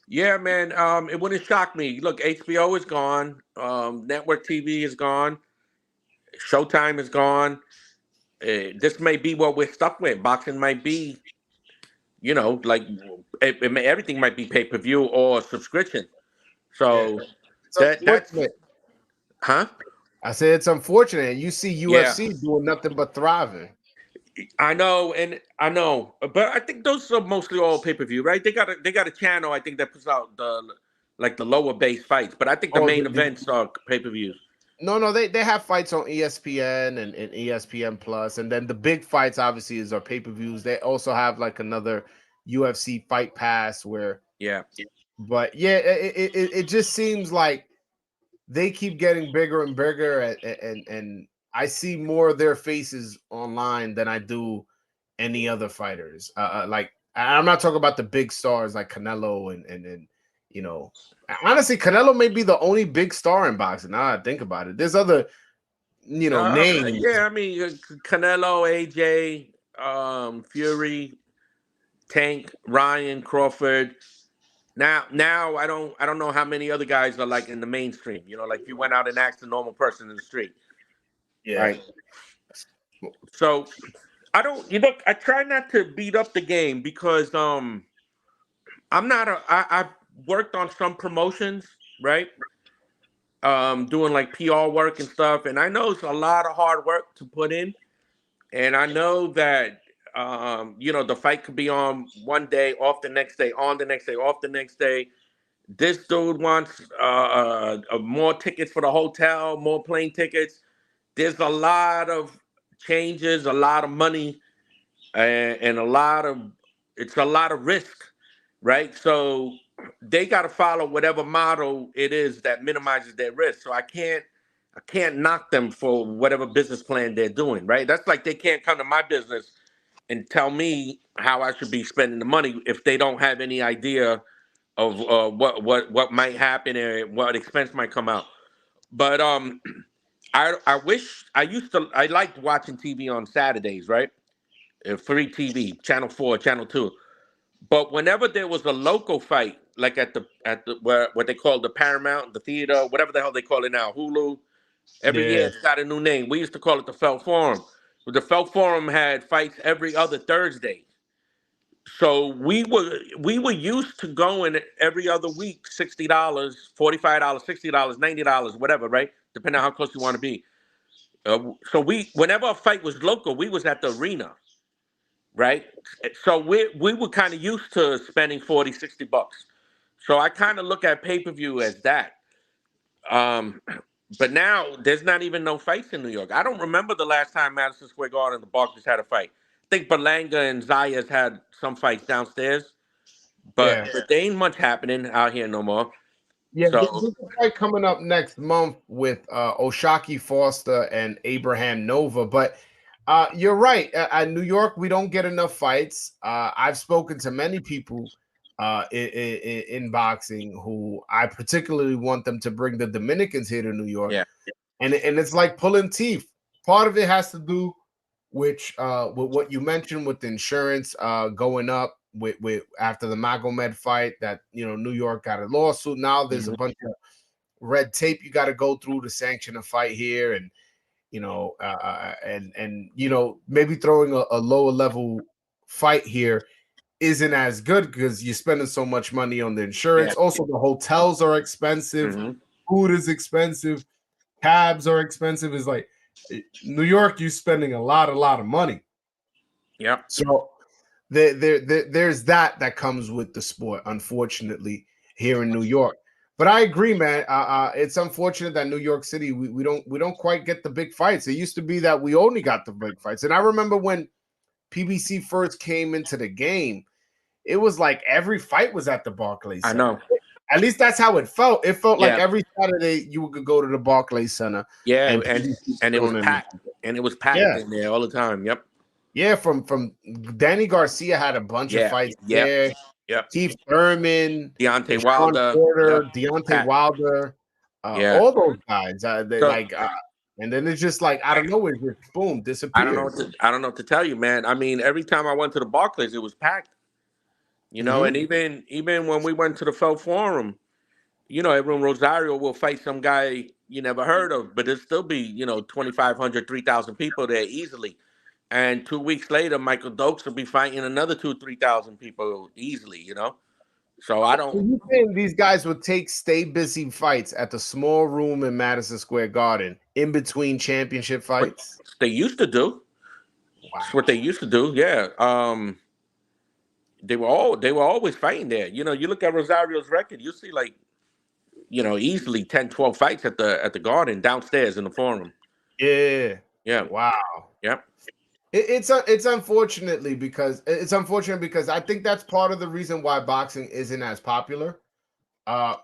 Yeah, man. It wouldn't shock me. Look, HBO is gone. Network TV is gone. Showtime is gone. This may be what we're stuck with. Boxing might be, everything might be pay-per-view or subscription. So that's huh? I said it's unfortunate. You see UFC doing nothing but thriving. I know, but I think those are mostly all pay-per-view, right? They got a channel, I think, that puts out the lower base fights, but I think the main events are pay-per-views. No, they have fights on ESPN and ESPN Plus, and then the big fights obviously are pay-per-views. They also have like another UFC Fight Pass where but it just seems like they keep getting bigger and bigger, and I see more of their faces online than I do any other fighters. Like I'm not talking about the big stars like Canelo and honestly, Canelo may be the only big star in boxing. Now I think about it. There's other, names. Yeah, I mean Canelo, AJ, Fury, Tank, Ryan, Crawford. Now I don't know how many other guys are like in the mainstream. Like if you went out and asked a normal person in the street. Yeah. Right. So I try not to beat up the game because I've worked on some promotions, right? doing like PR work and stuff, and I know it's a lot of hard work to put in. And I know that the fight could be on one day, off the next day, on the next day, off the next day. This dude wants more tickets for the hotel, more plane tickets. There's a lot of changes, a lot of money, and it's a lot of risk, right? So they got to follow whatever model it is that minimizes their risk. So I can't knock them for whatever business plan they're doing, right? That's like they can't come to my business and tell me how I should be spending the money if they don't have any idea of what might happen and what expense might come out. But I wish I liked watching TV on Saturdays, right? Free TV, Channel 4, Channel 2. But whenever there was a local fight, like at the where what they call the Paramount, the theater, whatever the hell they call it now, Hulu. Every year Yeah, it's got a new name. We used to call it the Felt Forum. The Felt Forum had fights every other Thursday. So we were used to going every other week, $60, $45, $60, $90, whatever, right? Depending on how close you want to be. So whenever a fight was local, we was at the arena, right? So we were kind of used to spending 40, $60. So I kind of look at pay-per-view as that. Um, but now there's not even no fights in New York. I don't remember the last time Madison Square Garden and the Barclays had a fight. I think Berlanga and Zayas had some fights downstairs, but yeah. there ain't much happening out here no more. Yeah, So there's a fight coming up next month with Oshaki Foster and Abraham Nova. But you're right. At New York, we don't get enough fights. I've spoken to many people in boxing who I particularly want them to bring the Dominicans here to New York. yeah, And it's like pulling teeth. Part of it has to do with what you mentioned with the insurance going up with after the Magomed fight that New York got a lawsuit. Now there's a mhm, bunch of red tape you got to go through to sanction a fight here, and maybe throwing a lower level fight here isn't as good because you're spending so much money on the yeah, insurance. Also, the hotels are expensive, hmm food is expensive, cabs are expensive. It's like New York, you're spending a lot of money. yeah, So there's that comes with the sport, unfortunately, here in New York. But I agree, man. It's unfortunate that New York City we don't quite get the big fights. It used to be that we only got the big fights, and I remember when PBC first came into the game, it was like every fight was at the Barclays I Center. know. At least that's how it felt. It felt like Yeah, every Saturday you could go to the Barclays Center yeah, and PBC and it was thrown in. packed, and it was packed Yeah, in there all the time. Yep. yeah. From Danny Garcia had a bunch of Yeah. fights Yep. there. Yep. Keith Thurman, Deontay Sean Wilder. Yep. Porter, Deontay Packed. Wilder, Yeah. all those guys. They So like, and then it's just like out of nowhere, just boom, disappears. I don't know what to tell you, man. I mean, every time I went to the Barclays, it was packed. And Hmm. even when we went to the Felt Forum, everyone Rosario will fight some guy you never heard of, but it'll still be 2,500, 3,000 people there easily. And 2 weeks later, Michael Dokes will be fighting another 3,000 people easily. So I So don't. you think these guys would stay busy fights at the small room in Madison Square Garden in between championship But fights? they used to do. It's what they Wow. used to do. Yeah. They were always fighting there. You look at Rosario's record, you see like easily 10, 12 fights at the Garden downstairs in the Forum. Yeah. Yeah. Wow. Yep. It's unfortunate because I think that's part of the reason why boxing isn't as popular. Uh,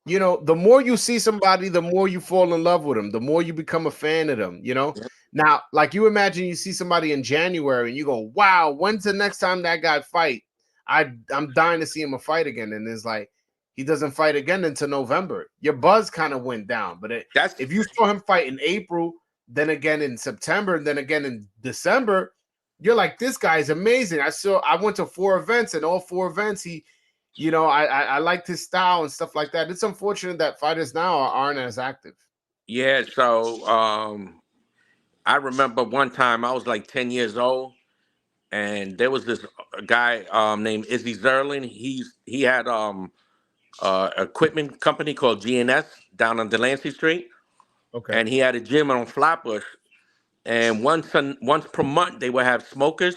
the more you see somebody, the more you fall in love with them, the more you become a fan of them. Yep. Now, like you imagine you see somebody in January and you go, "Wow, when's the next time that guy fight?" I'm dying to see him a fight again, and it's like he doesn't fight again until November. Your buzz kind of went down, but That's if you saw him fight in April, then again in September, and then again in December, you're like, this guy is amazing. I went to 4 events, and all 4 events I liked his style and stuff like that. It's unfortunate that fighters now aren't as active. yeah. So I remember one time I was like 10 years old, and there was this guy named Izzy Zerlin. He had equipment company called GNS down on Delancey Street, Okay. and he had a gym on Flatbush. And once per month they would have smokers.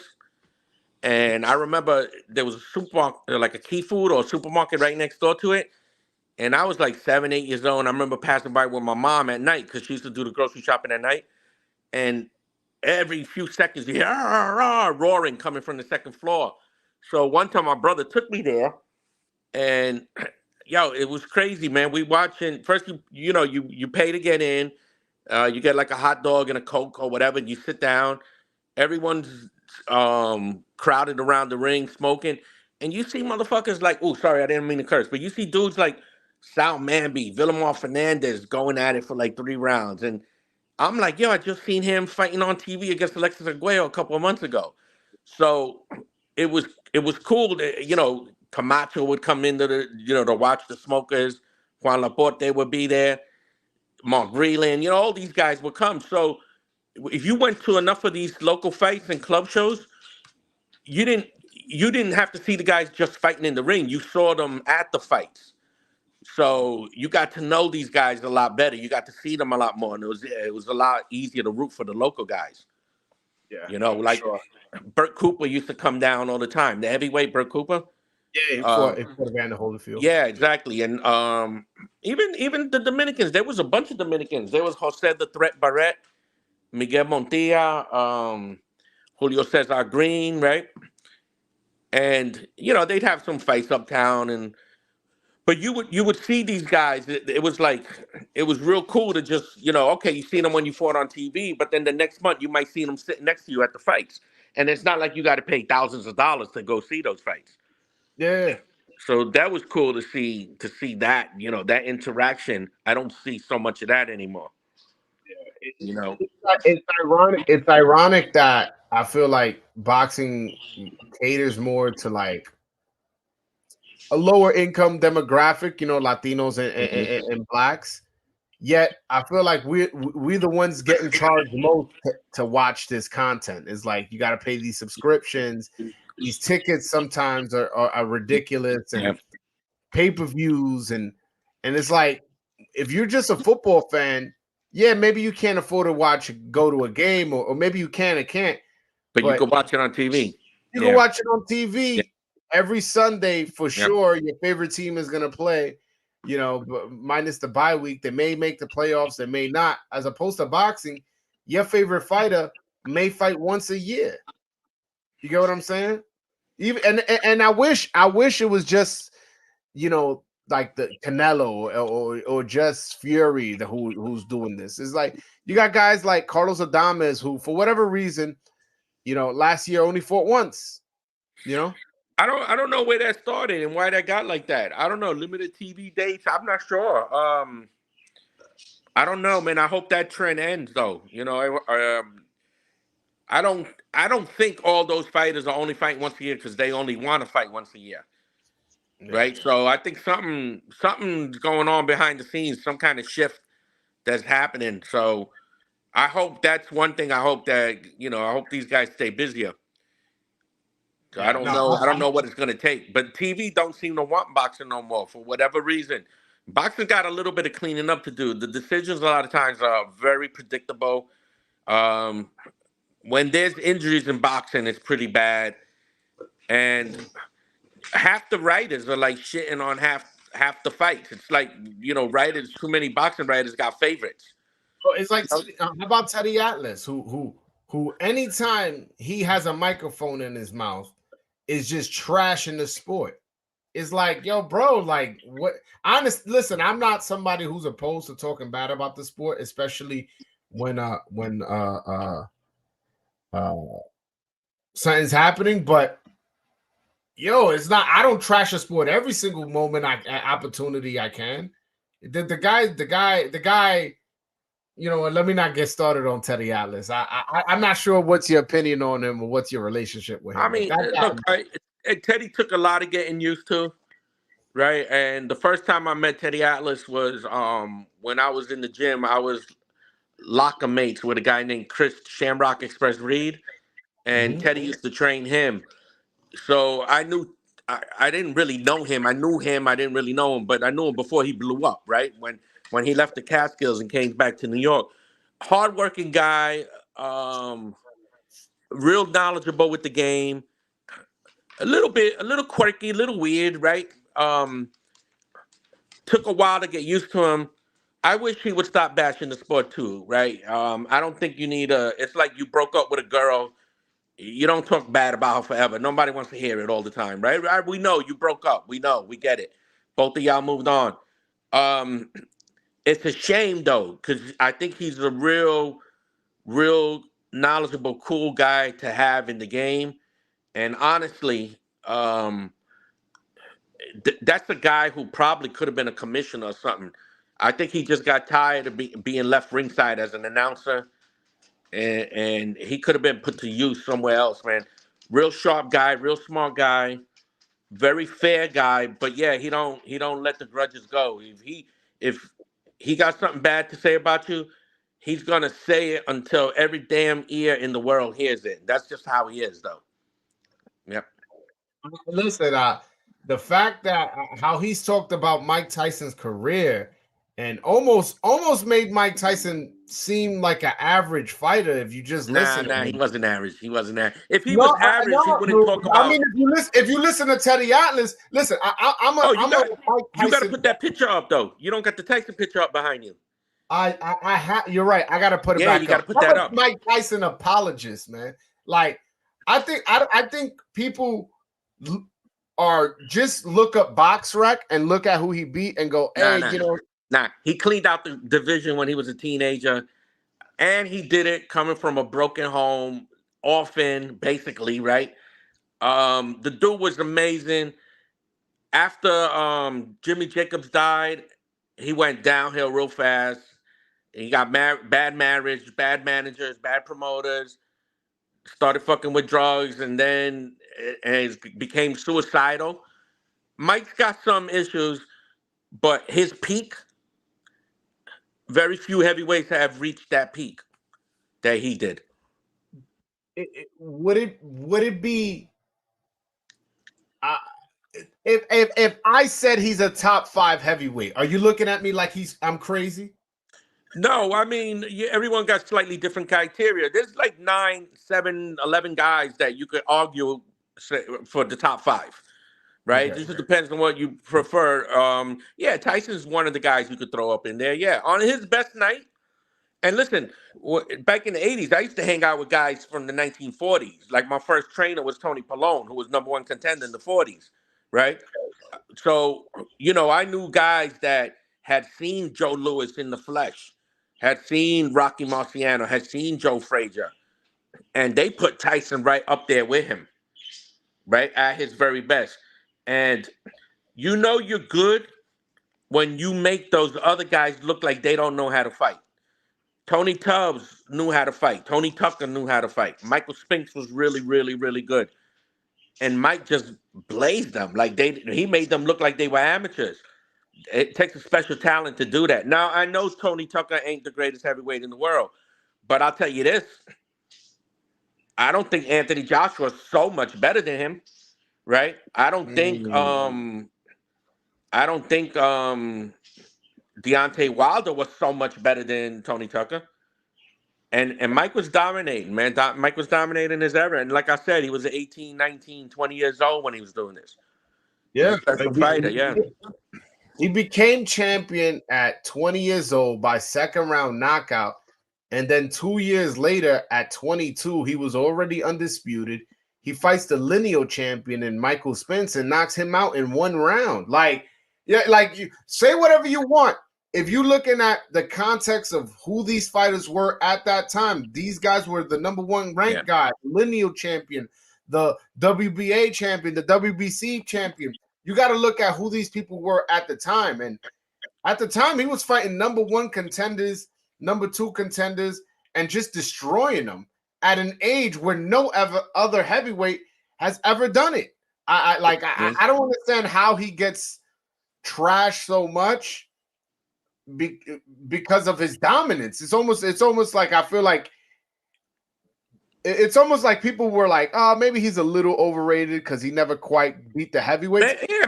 And I remember there was a supermarket, like a Key Food or a supermarket right next door to it. And I was like 7, 8 years old. And I remember passing by with my mom at night because she used to do the grocery shopping at night. And every few seconds, you hear "Rah, rah," roaring coming from the second floor. So one time my brother took me there, and yo, it was crazy, man. We watching first. You pay to get in. You get like a hot dog and a Coke or whatever. And you sit down. Everyone's crowded around the ring smoking, and you see motherfuckers like, oh, sorry, I didn't mean to curse, but you see dudes like Sal Manby, Villamar Fernandez going at it for like 3 rounds, and I'm like, yo, I just seen him fighting on TV against Alexis Arguello a couple of months ago. So it was cool that Camacho would come into the to watch the smokers. Juan Laporte would be there. Mark Breland, all these guys would come. So if you went to enough of these local fights and club shows, you didn't have to see the guys just fighting in the ring. You saw them at the fights. So you got to know these guys a lot better. You got to see them a lot more, and it was a lot easier to root for the local guys. Yeah, for Like sure. Burt Cooper used to come down all the time. The heavyweight Burt Cooper. Yeah, Uh, he fought Evander Holyfield. yeah, exactly. And even the Dominicans. There was a bunch of Dominicans. There was Jose the Threat Barrett, Miguel Montilla, Julio Cesar Green, right? And they'd have some fights uptown, and but you would see these guys. It was like it was real cool to just okay, you seen them when you fought on TV, but then the next month you might see them sitting next to you at the fights, and it's not like you got to pay thousands of dollars to go see those fights. Yeah, So that was cool to see that that interaction. I don't see so much of that anymore. it, You know. it's ironic. It's ironic that I feel like boxing caters more to like a lower income demographic, Latinos and blacks. Yet I feel like we're the ones getting charged most to watch this content. It's like you got to pay these subscriptions. These tickets sometimes are ridiculous, Yeah. and pay-per-views, and it's like if you're just a football fan, yeah, maybe you can't afford to go to a game, or maybe you can and can't, But you but could watch it on TV. you can Yeah. watch it on Yeah. TV every Sunday for Yeah. sure. Your favorite team is gonna play, minus the bye week. They may make the playoffs, they may not. As opposed to boxing, your favorite fighter may fight once a year. You get what I'm saying? Even and I wish it was just like the Canelo or just Fury who's doing this. It's like you got guys like Carlos Adames who, for whatever reason, last year only fought once. I don't know where that started and why that got like that. I don't know. Limited TV dates. I'm not sure. I don't know, man. I hope that trend ends though. I don't think all those fighters are only fighting once a year because they only want to fight once a year. Yeah. Right? So I think something's going on behind the scenes, some kind of shift that's happening. So I hope that's one thing. I hope that, I hope these guys stay busier. So I Yeah, don't no, know. I don't know what it's gonna take. But TV don't seem to want boxing no more for whatever reason. Boxing got a little bit of cleaning up to do. The decisions a lot of times are very predictable. Um, when there's injuries in boxing, it's pretty bad. And half the writers are like shitting on half the fights. It's like writers. Too many boxing writers got favorites. it's like how about Teddy Atlas, who anytime he has a microphone in his mouth is just trashing the sport. It's like, yo, bro, like what? Listen, I'm not somebody who's opposed to talking bad about the sport, especially when uh something's happening. But yo, it's not. I don't trash a sport every single opportunity I can. The guy. Let me not get started on Teddy Atlas. I'm not sure what's your opinion on him or what's your relationship with him. I mean, look, Teddy took a lot of getting used to. Right. And the first time I met Teddy Atlas was when I was in the gym. I was locker mates with a guy named Chris Shamrock Express Reed, and Teddy used to train him. So I knew I didn't really know him. I knew him. I didn't really know him, but I knew him before he blew up. Right when he left the Catskills and came back to New York. Hardworking guy, real knowledgeable with the game. A little quirky, a little weird. Right. Took a while to get used to him. I wish he would stop bashing the sport too. Right. I don't think you need a. It's like you broke up with a girl. You don't talk bad about her forever. Nobody wants to hear it all the time, right? We know you broke up. We know. We get it. Both of y'all moved on. Um, it's a shame though, because I think he's a real knowledgeable, cool guy to have in the game. And honestly, that's a guy who probably could have been a commissioner or something. I think he just got tired of being left ringside as an announcer, and he could have been put to use somewhere else, man. Real sharp guy, real smart guy, very fair guy. But yeah, he don't let the grudges go. If he got something bad to say about you, he's gonna say it until every damn ear in the world hears it. That's just how he is, though. Yep. Listen, the fact that how he's talked about Mike Tyson's career and almost made Mike Tyson seem like an average fighter if you just Nah, listen to nah, he him. wasn't average. He wasn't average. If he was No, average, he wouldn't talk I about. mean, if you listen to Teddy Atlas, listen, Oh, I'm a Mike you got to Tyson. put that picture up though. You don't got the Tyson picture up behind you. You're right. I got to put it Yeah, you back got to up. put I'm that a up. Mike Tyson apologist, man. Like, I think people are just look up box rec and look at who he beat and go, Nah, hey, nah, nah. He cleaned out the division when he was a teenager, and he did it coming from a broken home, orphan, basically, right? The dude was amazing. After Jimmy Jacobs died, he went downhill real fast. He got bad marriage, bad managers, bad promoters. Started fucking with drugs, and then it became suicidal. Mike's got some issues, but his peak, very few heavyweights have reached that peak that he did. would it be uh, if I said he's a top 5 heavyweight? Are you looking at me like I'm crazy? No, I mean, everyone got slightly different criteria. There's like 9, 7, 11 guys that you could argue for the top 5, right? Okay. It just depends on what you prefer. Yeah, Tyson's one of the guys you could throw up in there. Yeah, on his best night. And listen, back in the 80s, I used to hang out with guys from the 1940s. Like my first trainer was Tony Pallone, who was #1 contender in the 40s, right? So, I knew guys that had seen Joe Louis in the flesh, had seen Rocky Marciano, had seen Joe Frazier, and they put Tyson right up there with him, right? At his very best. And you're good when you make those other guys look like they don't know how to fight. Tony Tubbs knew how to fight. Tony Tucker knew how to fight. Michael Spinks was really, really, really good. And Mike just blazed them. Like he made them look like they were amateurs. It takes a special talent to do that. Now I know Tony Tucker ain't the greatest heavyweight in the world, but I'll tell you this: I don't think Anthony Joshua is so much better than him. Right? I don't think Deontay Wilder was so much better than Tony Tucker. And Mike was dominating, man. Mike was dominating his era. And like I said, he was 18, 19, 20 years old when he was doing this. He was Yeah. a special fighter, yeah. He became champion at 20 years old by second round knockout. And then 2 years later, at 22, he was already undisputed. He fights the lineal champion in Michael Spence and knocks him out in 1 round. Like, yeah, like you say whatever you want. If you're looking at the context of who these fighters were at that time, these guys were the #1 ranked guy, lineal champion, the WBA champion, the WBC champion. You got to look at who these people were at the time. And at the time, he was fighting #1 contenders, #2 contenders, and just destroying them at an age where no other heavyweight has ever done it. I don't understand how he gets trashed so much because of his dominance. It's almost like I feel like it's almost like people were like, oh, maybe he's a little overrated because he never quite beat the heavyweights. Yeah,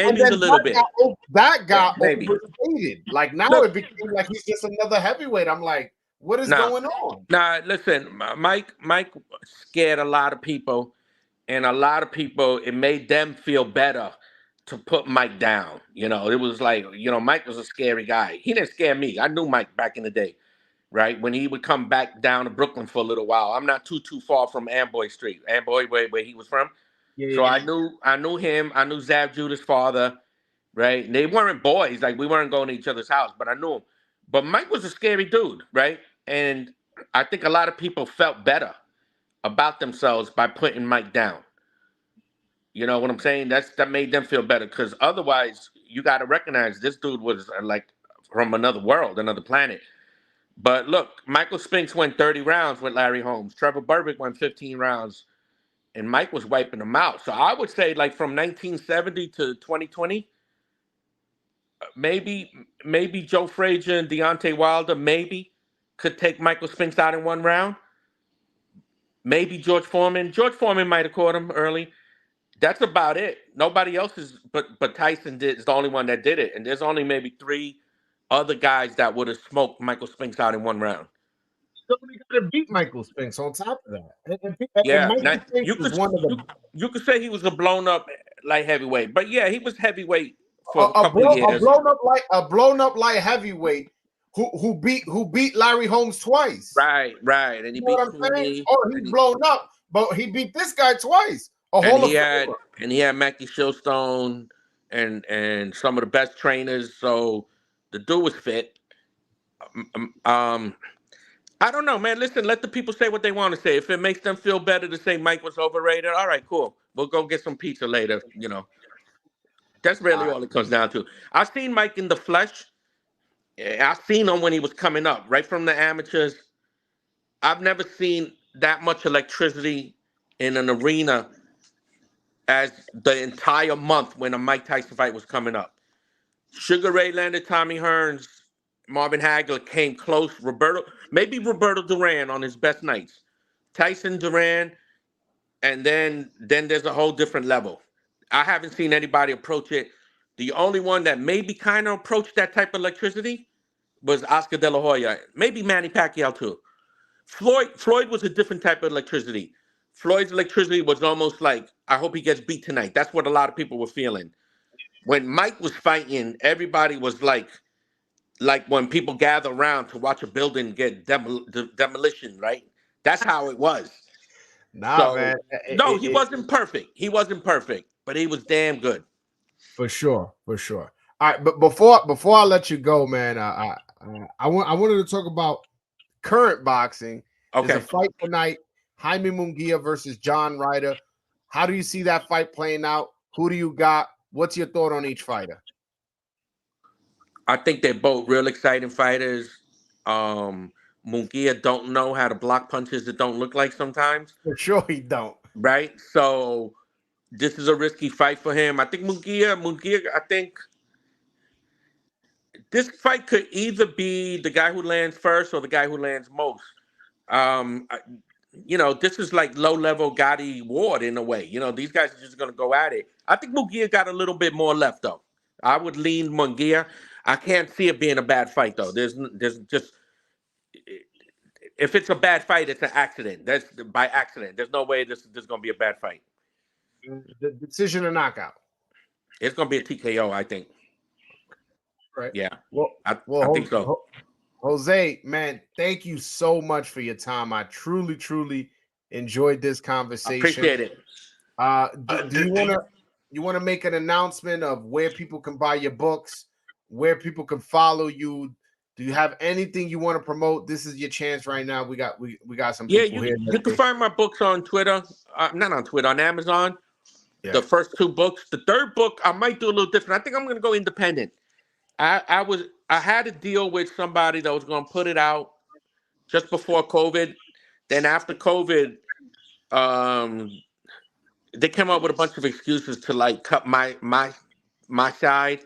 And maybe a then little bit. that Yeah, got maybe. overstated. Like now Look, it became like he's just another heavyweight. I'm like, what is now, going on? listen, Mike scared a lot of people, and a lot of people, it made them feel better to put Mike down. It was like, Mike was a scary guy. He didn't scare me. I knew Mike back in the day, right? When he would come back down to Brooklyn for a little while. I'm not too far from Amboy Street, Amboy, where he was from. Yeah, So yeah. I knew him. I knew Zav Judah's father, right? They weren't boys, like we weren't going to each other's house, but I knew him. But Mike was a scary dude, right? And I think a lot of people felt better about themselves by putting Mike down. You know what I'm saying? That made them feel better because otherwise, you got to recognize this dude was like from another world, another planet. But look, Michael Spinks went 30 rounds with Larry Holmes. Trevor Berbick went 15 rounds, and Mike was wiping them out. So I would say, like from 1970 to 2020, maybe Joe Frazier and Deontay Wilder maybe could take Michael Spinks out in one round. Maybe George Foreman. George Foreman might have caught him early. That's about it. Nobody else is, but Tyson is the only one that did it, and there's only maybe three other guys that would have smoked Michael Spinks out in one round. Somebody got to beat Michael Spinks on top of that. And Yeah, Michael now, Spinks is one of the you could say he was a blown up light heavyweight, but yeah, he was heavyweight for a couple of a years. blown up light heavyweight who beat Larry Holmes twice. Right, and he You know beat what I'm saying? Cooney, Oh, he's blown up, but he beat this guy twice. A and Hall of he had Famer. Mackie Shillstone and some of the best trainers. So the dude was fit. Um, I don't know, man. Listen, let the people say what they want to say. If it makes them feel better to say Mike was overrated, all right, cool. We'll go get some pizza later. That's really all it comes down to. I've seen Mike in the flesh. I've seen him when he was coming up, right from the amateurs. I've never seen that much electricity in an arena as the entire month when a Mike Tyson fight was coming up. Sugar Ray Leonard, Tommy Hearns, Marvin Hagler came close. Maybe Roberto Duran on his best nights. Tyson Duran, and then there's a whole different level. I haven't seen anybody approach it. The only one that maybe kind of approached that type of electricity was Oscar De La Hoya. Maybe Manny Pacquiao too. Floyd was a different type of electricity. Floyd's electricity was almost like, I hope he gets beat tonight. That's what a lot of people were feeling. When Mike was fighting, everybody was like when people gather around to watch a building get demolition, right? That's how it was. Nah, So man. no, he wasn't perfect. He wasn't perfect, but he was damn good. For sure, for sure. All right, but before I let you go, man, I wanted to talk about current boxing. There's a Okay. fight tonight: Jaime Munguia versus John Ryder. How do you see that fight playing out? Who do you got? What's your thought on each fighter? I think they're both real exciting fighters. Munguia don't know how to block punches that don't look like sometimes, For sure, he don't. right? So this is a risky fight for him. I think Munguia, I think this fight could either be the guy who lands first or the guy who lands most. Um, I- this is like low level Gotti Ward in a way. These guys are just going to go at it. I think Munguia got a little bit more left though. I would lean Munguia. I can't see it being a bad fight though. There's just if it's a bad fight, it's an accident. That's by accident. There's no way this is going to be a bad fight. The decision or knockout. It's going to be a TKO, I think. Right. Yeah, Well, I think so. Jose, man, thank you so much for your time. I truly, truly enjoyed this conversation. Appreciate it. Do you want to make an announcement of where people can buy your books, where people can follow you? Do you have anything you want to promote? This is your chance right now. We got some Yeah, people here. you can find my books on Twitter. Not on Twitter, on Amazon. Yeah. The first two books. The third book, I might do a little different. I think I'm going to go independent. I had a deal with somebody that was going to put it out just before COVID. Then after COVID, um, they came up with a bunch of excuses to like cut my side,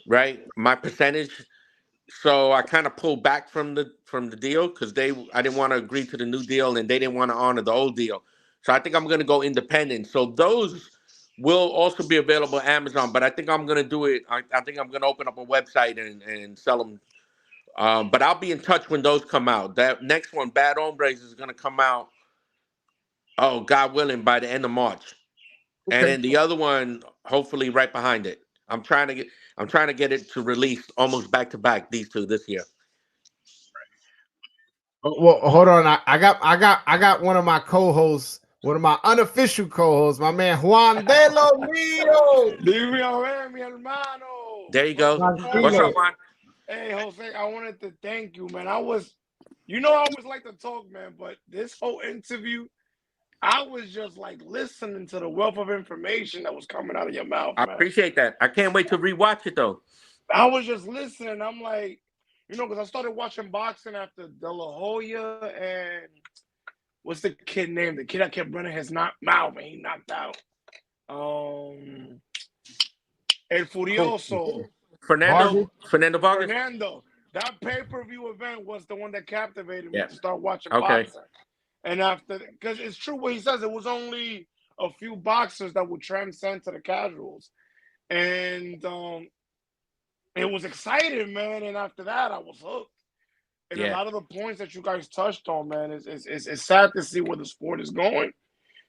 right? My percentage. So I kind of pulled back from the deal because I didn't want to agree to the new deal and they didn't want to honor the old deal. So I think I'm going to go independent. So those will also be available on Amazon, but I think I'm going to do it. I think I'm going to open up a website and sell them. But I'll be in touch when those come out. That next one, Bad Hombres, is going to come out. Oh, God willing, by the end of March, and Okay. then the other one, hopefully, right behind it. I'm trying to get it to release almost back to back. These two this year. Well, hold on. I got one of my co-hosts, one of my unofficial co-hosts, my man Juan de lo Mio. Dime a ver, mi hermano. There you go. What's Tranquilo. up, Juan? Hey, Jose, I wanted to thank you, man. I always like to talk, man, but this whole interview, I was just like listening to the wealth of information that was coming out of your mouth, I man. appreciate that. I can't wait to rewatch it though. I was just listening. I'm like, because I started watching boxing after De La Hoya and what's the kid name? The kid that kept running his mouth and he knocked out. El Furioso. Fernando Vargas. Fernando. That pay-per-view event was the one that captivated me to start watching Okay. boxing. And after, because it's true what he says, it was only a few boxers that would transcend to the casuals. And it was exciting, man. And after that, I was hooked. And a lot of the points that you guys touched on, man, it's sad to see where the sport is going.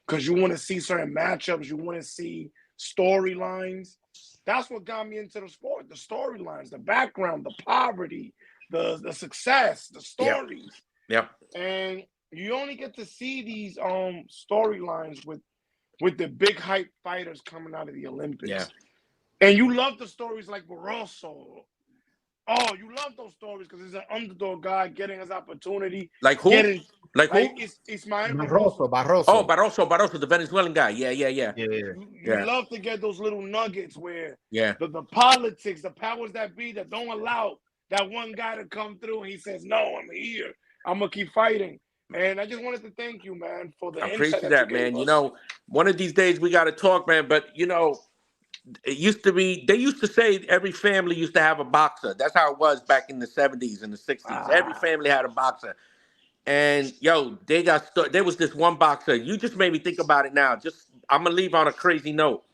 Because you want to see certain matchups, you want to see storylines. That's what got me into the sport, the storylines, the background, the poverty, the success, the stories. Yep. And you only get to see these storylines with the big hype fighters coming out of the Olympics. Yeah. And you love the stories like Barroso. Oh, you love those stories because he's an underdog guy getting his opportunity. Like who? Like who? It's Ismael Barroso. Oh, Barroso, the Venezuelan guy. Yeah. You love to get those little nuggets where the politics, the powers that be that don't allow that one guy to come through and he says, no, I'm here. I'm going to keep fighting. And I just wanted to thank you, man, for the insight. I appreciate that, man. One of these days we got to talk, man. But, it used to be, they used to say every family used to have a boxer. That's how it was back in the 70s and the 60s. Every family had a boxer. And, there was this one boxer. You just made me think about it now. I'm going to leave on a crazy note.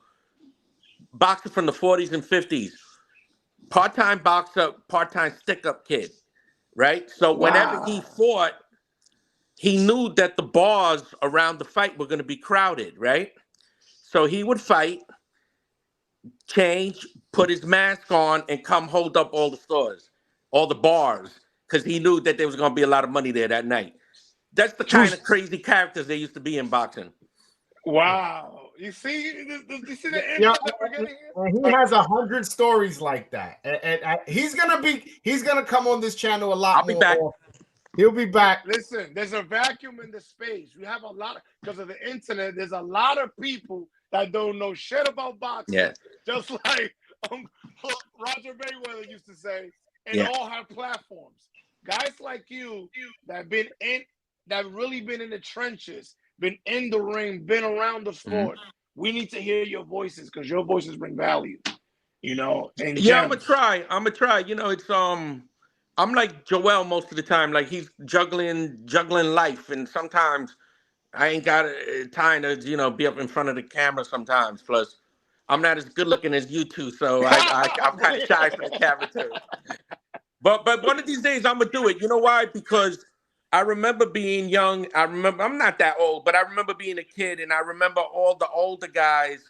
Boxer from the 40s and 50s. Part-time boxer, part-time stick-up kid, right? So whenever he fought, he knew that the bars around the fight were going to be crowded, right? So he would fight, change, put his mask on, and come hold up all the stores, all the bars, because he knew that there was going to be a lot of money there that night. That's the kind of crazy characters there used to be in boxing. Wow. You see the impact that we're getting here? He has 100 stories like that. And he's gonna come on this channel a lot I'll be back. He'll be back. Listen, there's a vacuum in the space. We have a lot because of the internet. There's a lot of people that don't know shit about boxing. Yeah. Just like Roger Mayweather used to say, and all have platforms. Guys like you that really been in the trenches, been in the ring, been around the sport. We need to hear your voices because your voices bring value. And I'm gonna try. It's I'm like Joel most of the time. Like he's juggling life, and sometimes I ain't got time to be up in front of the camera. Sometimes, plus I'm not as good looking as you two, so I'm kind of shy for the camera too. But one of these days I'm gonna do it. You know why? Because I remember being young. I'm not that old, but I remember being a kid, and I remember all the older guys.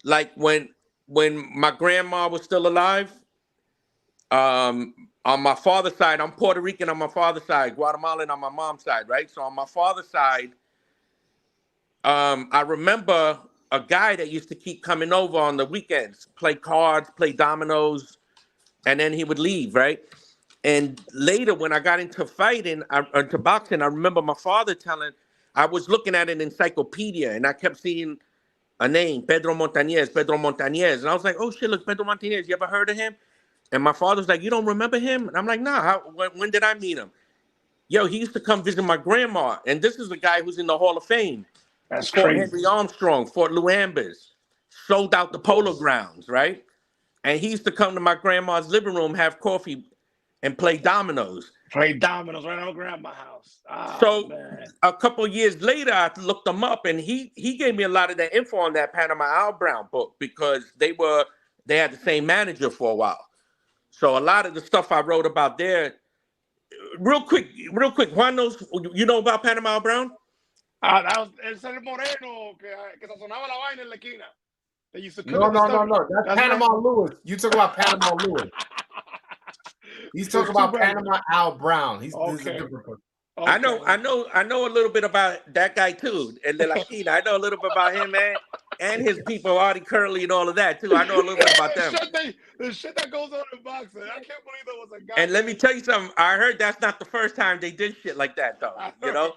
Like when my grandma was still alive. On my father's side, I'm Puerto Rican on my father's side, Guatemalan on my mom's side, right? So on my father's side, I remember a guy that used to keep coming over on the weekends, play cards, play dominoes, and then he would leave, right? And later, when I got into into boxing, I remember my father I was looking at an encyclopedia, and I kept seeing a name, Pedro Montañez. And I was like, oh shit, look, Pedro Montañez, you ever heard of him? And my father's like, you don't remember him? And I'm like, nah, when did I meet him? Yo, he used to come visit my grandma. And this is a guy who's in the Hall of Fame. That's Fort crazy. Henry Armstrong, Fort Luambers, sold out the Polo Grounds, right? And he used to come to my grandma's living room, have coffee, and play dominoes. Play dominoes right on Grandma's house. Oh, So man. a couple years later, I looked him up, and he gave me a lot of the info on that Panama Al Brown book because they had the same manager for a while. So a lot of the stuff I wrote about there, real quick, Juan knows, you know about Panama Al Brown? That was el moreno que sazonaba la vaina en la esquina. They used to cook No. That's Panama Lewis. You talk about Panama Lewis. He's talking about Panama Al Brown. He's this is a different person. Okay. I know a little bit about that guy too. And De La Esquina. I know a little bit about him, man. And his people, Artie Curley and all of that too. I know a little bit about them. The shit that goes on in boxing. I can't believe there was a guy. And let me tell you something. I heard that's not the first time they did shit like that, though. You know,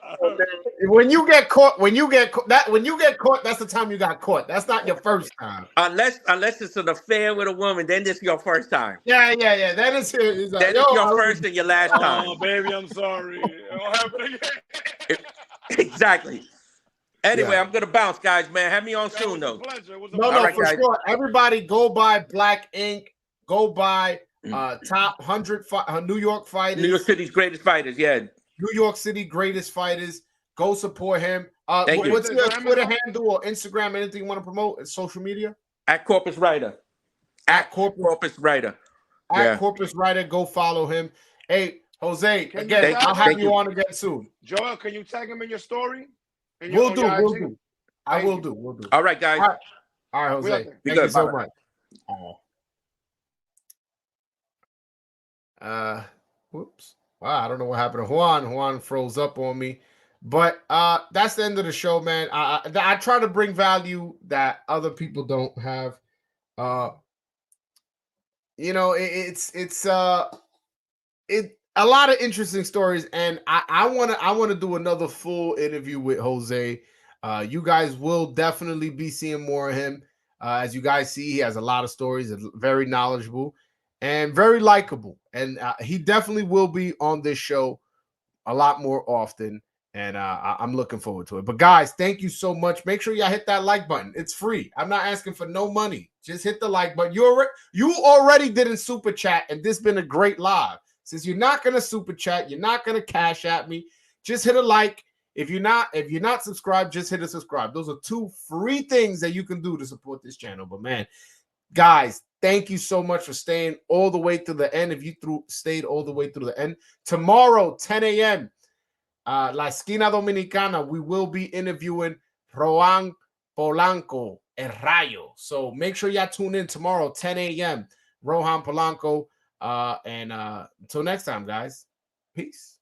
when you get caught, that's the time you got caught. That's not your first time. Unless it's an affair with a woman, then it's your first time. Yeah. That is it. Then it's your first and your last time. Oh, baby, I'm sorry. It won't happen again. Exactly. Anyway, I'm gonna bounce, guys. Man, have me on soon, though. No, for sure. Everybody, go buy Black Ink. Go buy top 100 New York fighters. New York City's greatest fighters. Yeah. New York City greatest fighters. Go support him. What's your Twitter handle or Instagram? Anything you want to promote? Social media? At Corpus Writer. At Corpus Writer. At Corpus Writer. Go follow him. Hey, Jose. Again, I'll have you on again soon. Joel, can you tag him in your story? We'll do. I will do. We'll do. All right, guys. All right, Jose. Thank you so much. Whoops. Wow, I don't know what happened to Juan. Juan froze up on me. But that's the end of the show, man. I try to bring value that other people don't have. It's a lot of interesting stories, and I want to do another full interview with Jose. You guys will definitely be seeing more of him. As you guys see, he has a lot of stories, very knowledgeable and very likable, and he definitely will be on this show a lot more often, and I'm looking forward to it. But guys, thank you so much. Make sure y'all hit that like button. It's free. I'm not asking for no money. Just hit the like button. You already did in super chat, and this has been a great live. Since you're not gonna super chat, you're not gonna cash at me, just hit a like. If you're not subscribed, just hit a subscribe. Those are 2 free things that you can do to support this channel. But man, guys, thank you so much for staying all the way to the end. If you stayed all the way through the end, tomorrow 10 a.m. La Esquina Dominicana, we will be interviewing Roan Polanco El Rayo. So make sure y'all tune in tomorrow 10 a.m. Rohan Polanco. And until next time, guys, peace.